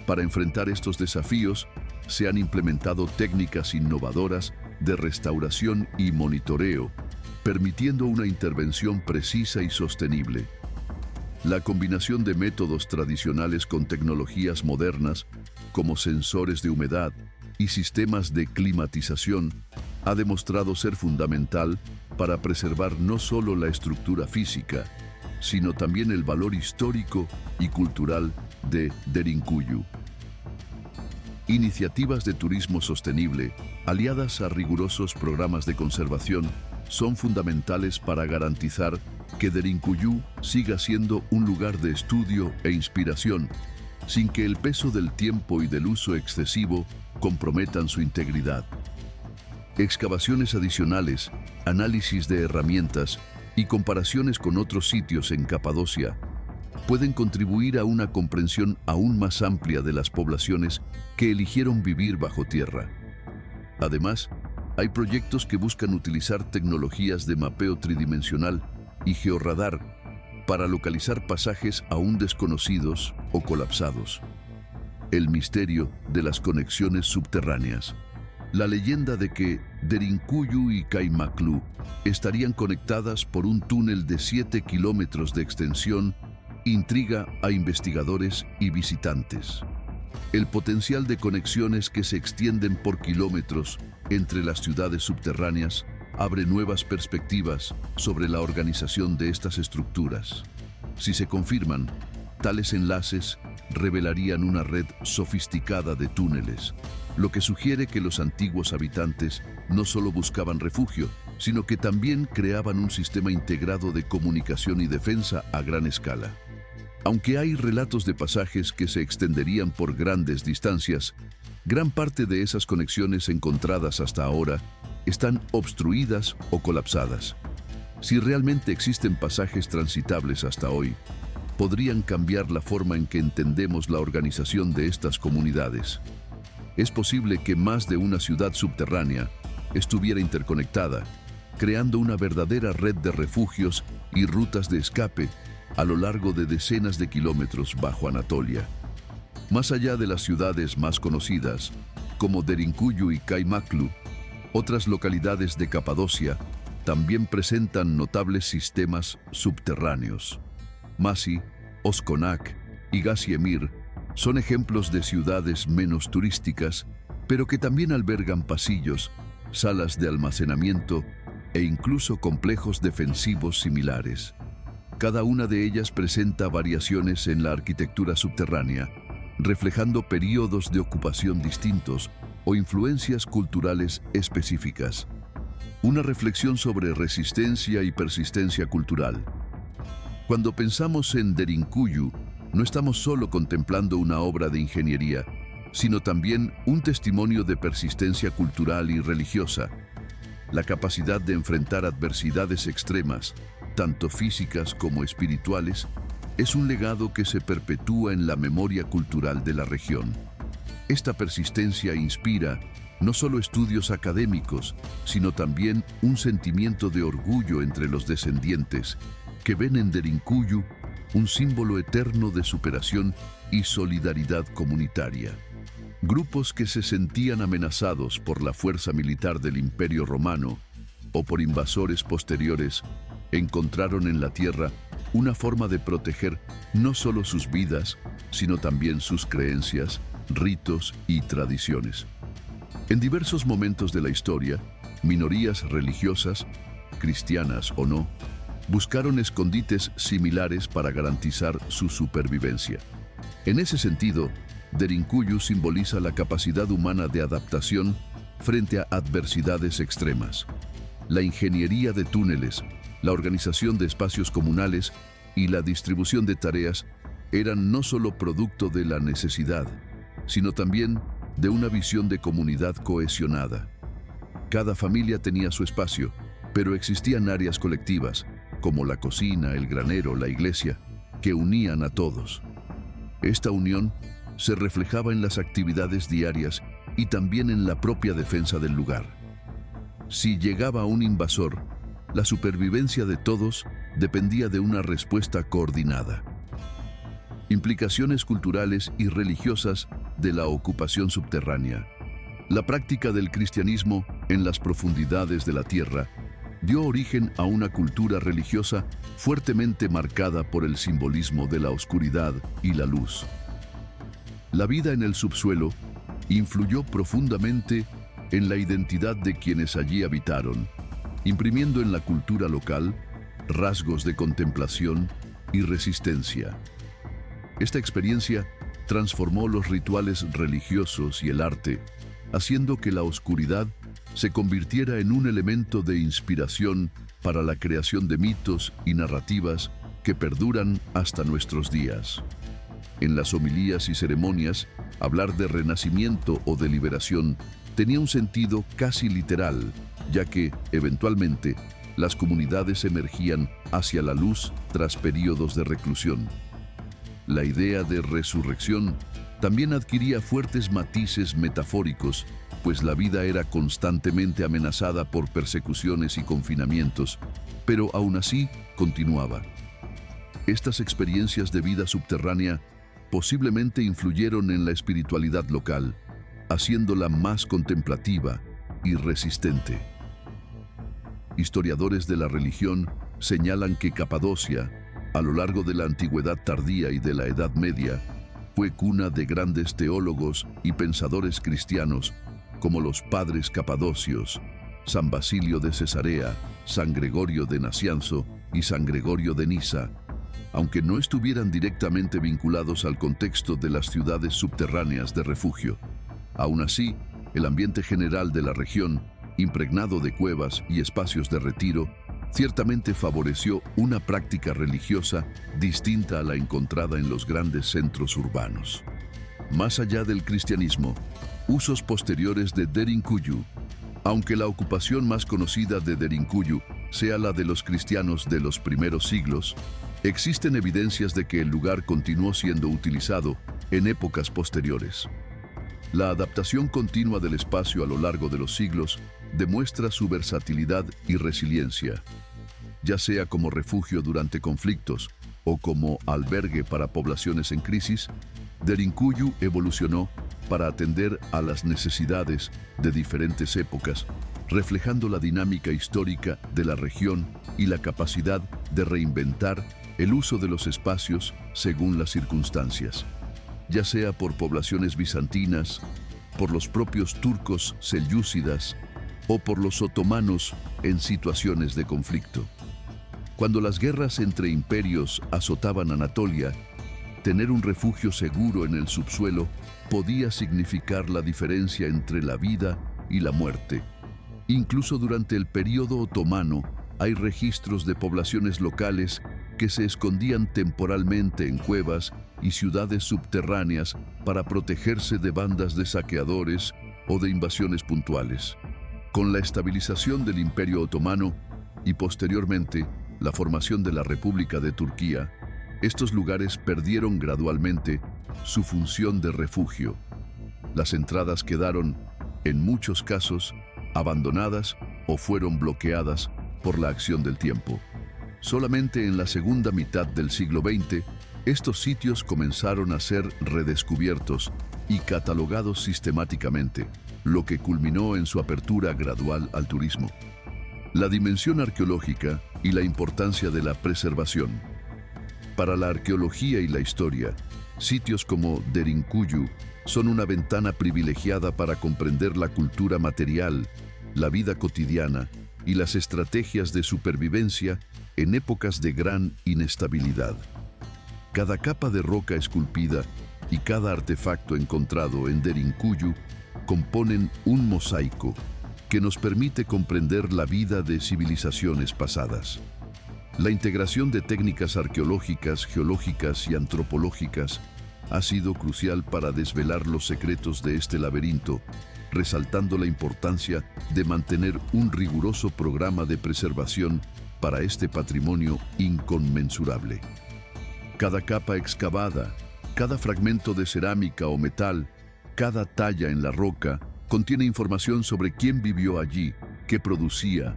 Para enfrentar estos desafíos, se han implementado técnicas innovadoras de restauración y monitoreo, permitiendo una intervención precisa y sostenible. La combinación de métodos tradicionales con tecnologías modernas, como sensores de humedad y sistemas de climatización, ha demostrado ser fundamental para preservar no solo la estructura física, sino también el valor histórico y cultural de Derinkuyu. Iniciativas de turismo sostenible, aliadas a rigurosos programas de conservación, son fundamentales para garantizar que Derinkuyu siga siendo un lugar de estudio e inspiración, sin que el peso del tiempo y del uso excesivo comprometan su integridad. Excavaciones adicionales, análisis de herramientas y comparaciones con otros sitios en Capadocia pueden contribuir a una comprensión aún más amplia de las poblaciones que eligieron vivir bajo tierra. Además, hay proyectos que buscan utilizar tecnologías de mapeo tridimensional y georradar para localizar pasajes aún desconocidos o colapsados. El misterio de las conexiones subterráneas. La leyenda de que Derinkuyu y Kaymaklu estarían conectadas por un túnel de 7 kilómetros de extensión intriga a investigadores y visitantes. El potencial de conexiones que se extienden por kilómetros entre las ciudades subterráneas abre nuevas perspectivas sobre la organización de estas estructuras. Si se confirman, tales enlaces revelarían una red sofisticada de túneles, lo que sugiere que los antiguos habitantes no solo buscaban refugio, sino que también creaban un sistema integrado de comunicación y defensa a gran escala. Aunque hay relatos de pasajes que se extenderían por grandes distancias, gran parte de esas conexiones encontradas hasta ahora están obstruidas o colapsadas. Si realmente existen pasajes transitables hasta hoy, podrían cambiar la forma en que entendemos la organización de estas comunidades. Es posible que más de una ciudad subterránea estuviera interconectada, creando una verdadera red de refugios y rutas de escape a lo largo de decenas de kilómetros bajo Anatolia. Más allá de las ciudades más conocidas, como Derinkuyu y Kaymaklu, otras localidades de Capadocia también presentan notables sistemas subterráneos. Masi, Oskonak y Gaziemir son ejemplos de ciudades menos turísticas, pero que también albergan pasillos, salas de almacenamiento e incluso complejos defensivos similares. Cada una de ellas presenta variaciones en la arquitectura subterránea, reflejando períodos de ocupación distintos o influencias culturales específicas. Una reflexión sobre resistencia y persistencia cultural. Cuando pensamos en Derinkuyu, no estamos solo contemplando una obra de ingeniería, sino también un testimonio de persistencia cultural y religiosa. La capacidad de enfrentar adversidades extremas, tanto físicas como espirituales, es un legado que se perpetúa en la memoria cultural de la región. Esta persistencia inspira no solo estudios académicos, sino también un sentimiento de orgullo entre los descendientes, que ven en Derinkuyu un símbolo eterno de superación y solidaridad comunitaria. Grupos que se sentían amenazados por la fuerza militar del Imperio Romano o por invasores posteriores, encontraron en la tierra una forma de proteger no solo sus vidas, sino también sus creencias, ritos y tradiciones. En diversos momentos de la historia, minorías religiosas, cristianas o no, buscaron escondites similares para garantizar su supervivencia. En ese sentido, Derinkuyu simboliza la capacidad humana de adaptación frente a adversidades extremas. La ingeniería de túneles, la organización de espacios comunales y la distribución de tareas eran no solo producto de la necesidad, sino también de una visión de comunidad cohesionada. Cada familia tenía su espacio, pero existían áreas colectivas, como la cocina, el granero, la iglesia, que unían a todos. Esta unión se reflejaba en las actividades diarias y también en la propia defensa del lugar. Si llegaba un invasor, la supervivencia de todos dependía de una respuesta coordinada. Implicaciones culturales y religiosas de la ocupación subterránea. La práctica del cristianismo en las profundidades de la tierra dio origen a una cultura religiosa fuertemente marcada por el simbolismo de la oscuridad y la luz. La vida en el subsuelo influyó profundamente en la identidad de quienes allí habitaron, imprimiendo en la cultura local rasgos de contemplación y resistencia. Esta experiencia transformó los rituales religiosos y el arte, haciendo que la oscuridad se convirtiera en un elemento de inspiración para la creación de mitos y narrativas que perduran hasta nuestros días. En las homilías y ceremonias, hablar de renacimiento o de liberación tenía un sentido casi literal, ya que, eventualmente, las comunidades emergían hacia la luz tras periodos de reclusión. La idea de resurrección también adquiría fuertes matices metafóricos, pues la vida era constantemente amenazada por persecuciones y confinamientos, pero aún así continuaba. Estas experiencias de vida subterránea posiblemente influyeron en la espiritualidad local, haciéndola más contemplativa y resistente. Historiadores de la religión señalan que Capadocia, a lo largo de la antigüedad tardía y de la Edad Media, fue cuna de grandes teólogos y pensadores cristianos como los padres capadocios, San Basilio de Cesarea, San Gregorio de Nacianzo y San Gregorio de Nisa, aunque no estuvieran directamente vinculados al contexto de las ciudades subterráneas de refugio. Aún así, el ambiente general de la región, impregnado de cuevas y espacios de retiro, ciertamente favoreció una práctica religiosa distinta a la encontrada en los grandes centros urbanos. Más allá del cristianismo, usos posteriores de Derinkuyu. Aunque la ocupación más conocida de Derinkuyu sea la de los cristianos de los primeros siglos, existen evidencias de que el lugar continuó siendo utilizado en épocas posteriores. La adaptación continua del espacio a lo largo de los siglos demuestra su versatilidad y resiliencia, ya sea como refugio durante conflictos o como albergue para poblaciones en crisis. Derinkuyu evolucionó para atender a las necesidades de diferentes épocas, reflejando la dinámica histórica de la región y la capacidad de reinventar el uso de los espacios según las circunstancias, ya sea por poblaciones bizantinas, por los propios turcos selyúcidas o por los otomanos en situaciones de conflicto. Cuando las guerras entre imperios azotaban Anatolia, tener un refugio seguro en el subsuelo podía significar la diferencia entre la vida y la muerte. Incluso durante el período otomano hay registros de poblaciones locales que se escondían temporalmente en cuevas y ciudades subterráneas para protegerse de bandas de saqueadores o de invasiones puntuales. Con la estabilización del Imperio Otomano y posteriormente la formación de la República de Turquía, estos lugares perdieron gradualmente su función de refugio. Las entradas quedaron, en muchos casos, abandonadas o fueron bloqueadas por la acción del tiempo. Solamente en la segunda mitad del siglo XX, estos sitios comenzaron a ser redescubiertos y catalogados sistemáticamente, lo que culminó en su apertura gradual al turismo. La dimensión arqueológica y la importancia de la preservación. Para la arqueología y la historia, sitios como Derinkuyu son una ventana privilegiada para comprender la cultura material, la vida cotidiana y las estrategias de supervivencia en épocas de gran inestabilidad. Cada capa de roca esculpida y cada artefacto encontrado en Derinkuyu componen un mosaico que nos permite comprender la vida de civilizaciones pasadas. La integración de técnicas arqueológicas, geológicas y antropológicas ha sido crucial para desvelar los secretos de este laberinto, resaltando la importancia de mantener un riguroso programa de preservación para este patrimonio inconmensurable. Cada capa excavada, cada fragmento de cerámica o metal, cada talla en la roca, contiene información sobre quién vivió allí, qué producía,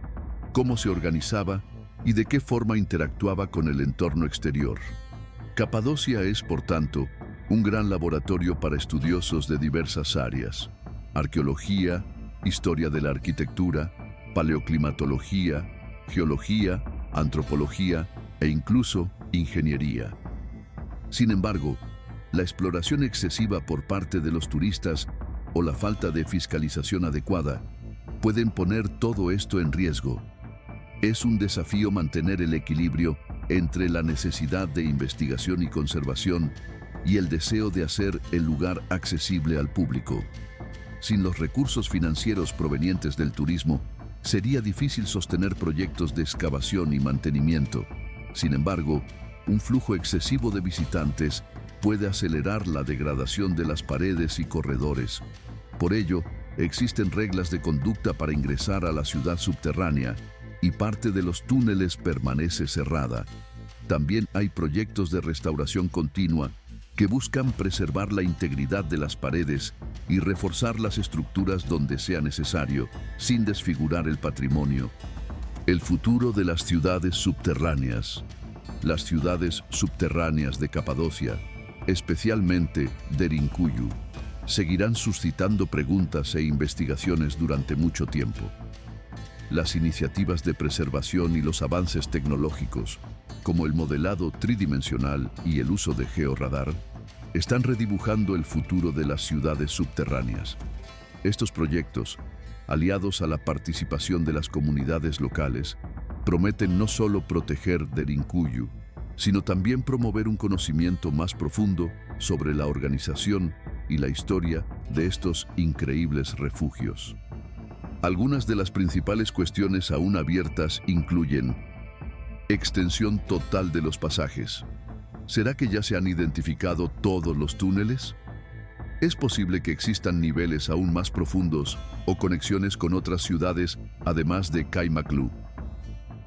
cómo se organizaba y de qué forma interactuaba con el entorno exterior. Capadocia es, por tanto, un gran laboratorio para estudiosos de diversas áreas: arqueología, historia de la arquitectura, paleoclimatología, geología, antropología e incluso ingeniería. Sin embargo, la exploración excesiva por parte de los turistas o la falta de fiscalización adecuada pueden poner todo esto en riesgo. Es un desafío mantener el equilibrio entre la necesidad de investigación y conservación y el deseo de hacer el lugar accesible al público. Sin los recursos financieros provenientes del turismo, sería difícil sostener proyectos de excavación y mantenimiento. Sin embargo, un flujo excesivo de visitantes puede acelerar la degradación de las paredes y corredores. Por ello, existen reglas de conducta para ingresar a la ciudad subterránea y parte de los túneles permanece cerrada. También hay proyectos de restauración continua que buscan preservar la integridad de las paredes y reforzar las estructuras donde sea necesario, sin desfigurar el patrimonio. El futuro de las ciudades subterráneas. Las ciudades subterráneas de Capadocia, especialmente Derinkuyu, seguirán suscitando preguntas e investigaciones durante mucho tiempo. Las iniciativas de preservación y los avances tecnológicos, como el modelado tridimensional y el uso de georradar, están redibujando el futuro de las ciudades subterráneas. Estos proyectos, aliados a la participación de las comunidades locales, prometen no solo proteger Derinkuyu, sino también promover un conocimiento más profundo sobre la organización y la historia de estos increíbles refugios. Algunas de las principales cuestiones aún abiertas incluyen: extensión total de los pasajes. ¿Será que ya se han identificado todos los túneles? ¿Es posible que existan niveles aún más profundos o conexiones con otras ciudades además de Kaymaklu?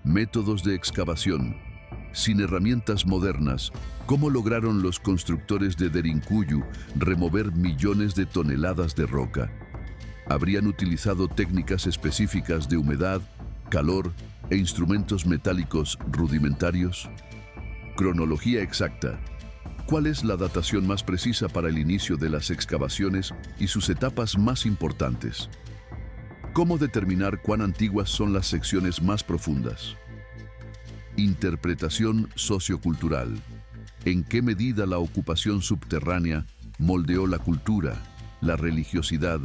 Métodos de excavación. Sin herramientas modernas, ¿cómo lograron los constructores de Derinkuyu remover millones de toneladas de roca? ¿Habrían utilizado técnicas específicas de humedad, calor e instrumentos metálicos rudimentarios? Cronología exacta. ¿Cuál es la datación más precisa para el inicio de las excavaciones y sus etapas más importantes? ¿Cómo determinar cuán antiguas son las secciones más profundas? Interpretación sociocultural. ¿En qué medida la ocupación subterránea moldeó la cultura, la religiosidad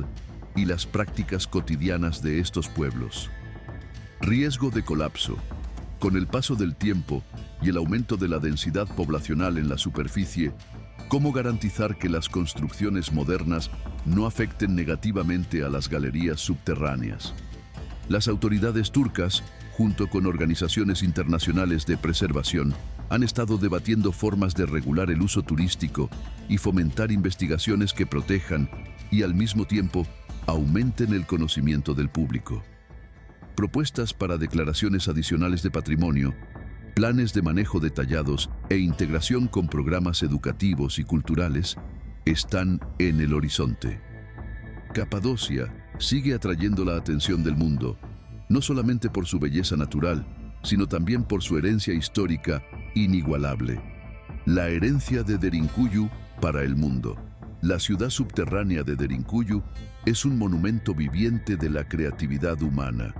y las prácticas cotidianas de estos pueblos? Riesgo de colapso. Con el paso del tiempo y el aumento de la densidad poblacional en la superficie, ¿cómo garantizar que las construcciones modernas no afecten negativamente a las galerías subterráneas? Las autoridades turcas, junto con organizaciones internacionales de preservación, han estado debatiendo formas de regular el uso turístico y fomentar investigaciones que protejan y al mismo tiempo aumenten el conocimiento del público. Propuestas para declaraciones adicionales de patrimonio, planes de manejo detallados e integración con programas educativos y culturales están en el horizonte. Capadocia sigue atrayendo la atención del mundo, no solamente por su belleza natural, sino también por su herencia histórica inigualable. La herencia de Derinkuyu para el mundo. La ciudad subterránea de Derinkuyu es un monumento viviente de la creatividad humana,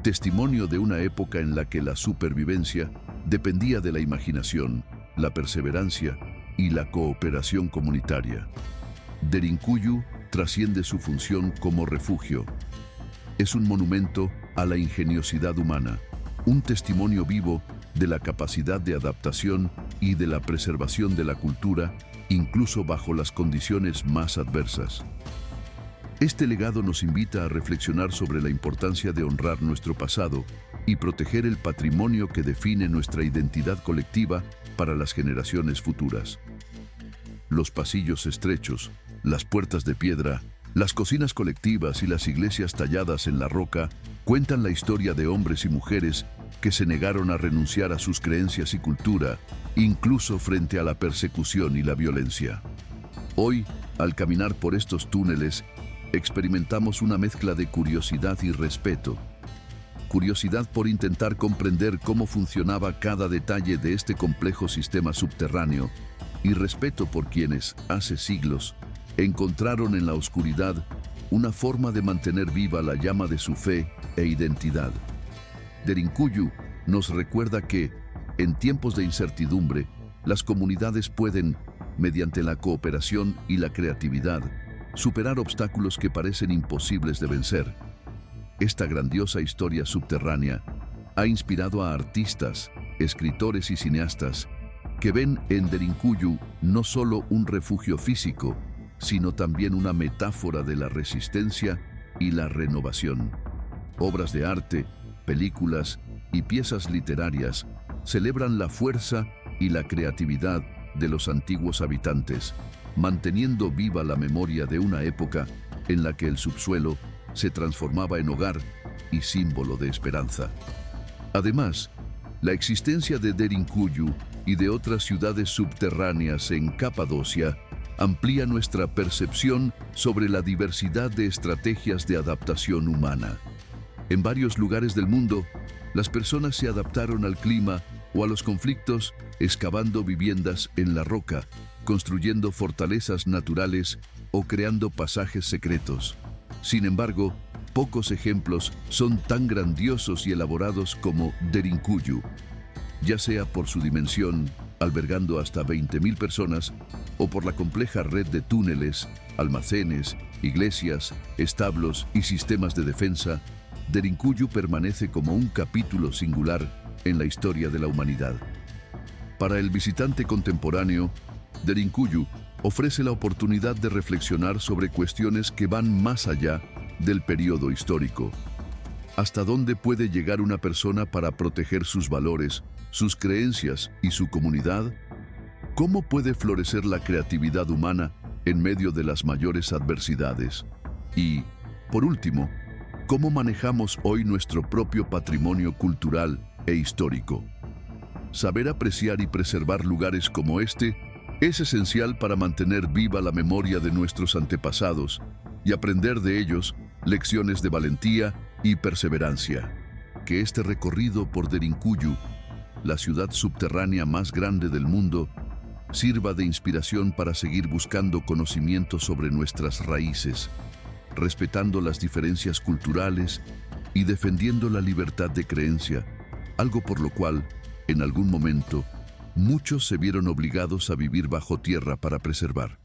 testimonio de una época en la que la supervivencia dependía de la imaginación, la perseverancia y la cooperación comunitaria. Derinkuyu trasciende su función como refugio. Es un monumento a la ingeniosidad humana, un testimonio vivo de la capacidad de adaptación y de la preservación de la cultura, incluso bajo las condiciones más adversas. Este legado nos invita a reflexionar sobre la importancia de honrar nuestro pasado y proteger el patrimonio que define nuestra identidad colectiva para las generaciones futuras. Los pasillos estrechos, las puertas de piedra, las cocinas colectivas y las iglesias talladas en la roca cuentan la historia de hombres y mujeres que se negaron a renunciar a sus creencias y cultura, incluso frente a la persecución y la violencia. Hoy, al caminar por estos túneles, experimentamos una mezcla de curiosidad y respeto. Curiosidad por intentar comprender cómo funcionaba cada detalle de este complejo sistema subterráneo y respeto por quienes, hace siglos, encontraron en la oscuridad una forma de mantener viva la llama de su fe e identidad. Derinkuyu nos recuerda que, en tiempos de incertidumbre, las comunidades pueden, mediante la cooperación y la creatividad, superar obstáculos que parecen imposibles de vencer. Esta grandiosa historia subterránea ha inspirado a artistas, escritores y cineastas que ven en Derinkuyu no solo un refugio físico, sino también una metáfora de la resistencia y la renovación. Obras de arte, películas y piezas literarias celebran la fuerza y la creatividad de los antiguos habitantes, manteniendo viva la memoria de una época en la que el subsuelo se transformaba en hogar y símbolo de esperanza. Además, la existencia de Derinkuyu y de otras ciudades subterráneas en Capadocia amplía nuestra percepción sobre la diversidad de estrategias de adaptación humana. En varios lugares del mundo, las personas se adaptaron al clima o a los conflictos excavando viviendas en la roca, construyendo fortalezas naturales o creando pasajes secretos. Sin embargo, pocos ejemplos son tan grandiosos y elaborados como Derinkuyu, ya sea por su dimensión, albergando hasta 20.000 personas, o por la compleja red de túneles, almacenes, iglesias, establos y sistemas de defensa. Derinkuyu permanece como un capítulo singular en la historia de la humanidad. Para el visitante contemporáneo, Derinkuyu ofrece la oportunidad de reflexionar sobre cuestiones que van más allá del periodo histórico. ¿Hasta dónde puede llegar una persona para proteger sus valores, sus creencias y su comunidad? ¿Cómo puede florecer la creatividad humana en medio de las mayores adversidades? Y, por último, ¿cómo manejamos hoy nuestro propio patrimonio cultural e histórico? Saber apreciar y preservar lugares como este es esencial para mantener viva la memoria de nuestros antepasados y aprender de ellos lecciones de valentía y perseverancia. Que este recorrido por Derinkuyu, la ciudad subterránea más grande del mundo, sirva de inspiración para seguir buscando conocimiento sobre nuestras raíces respetando las diferencias culturales y defendiendo la libertad de creencia, algo por lo cual, en algún momento, muchos se vieron obligados a vivir bajo tierra para preservar.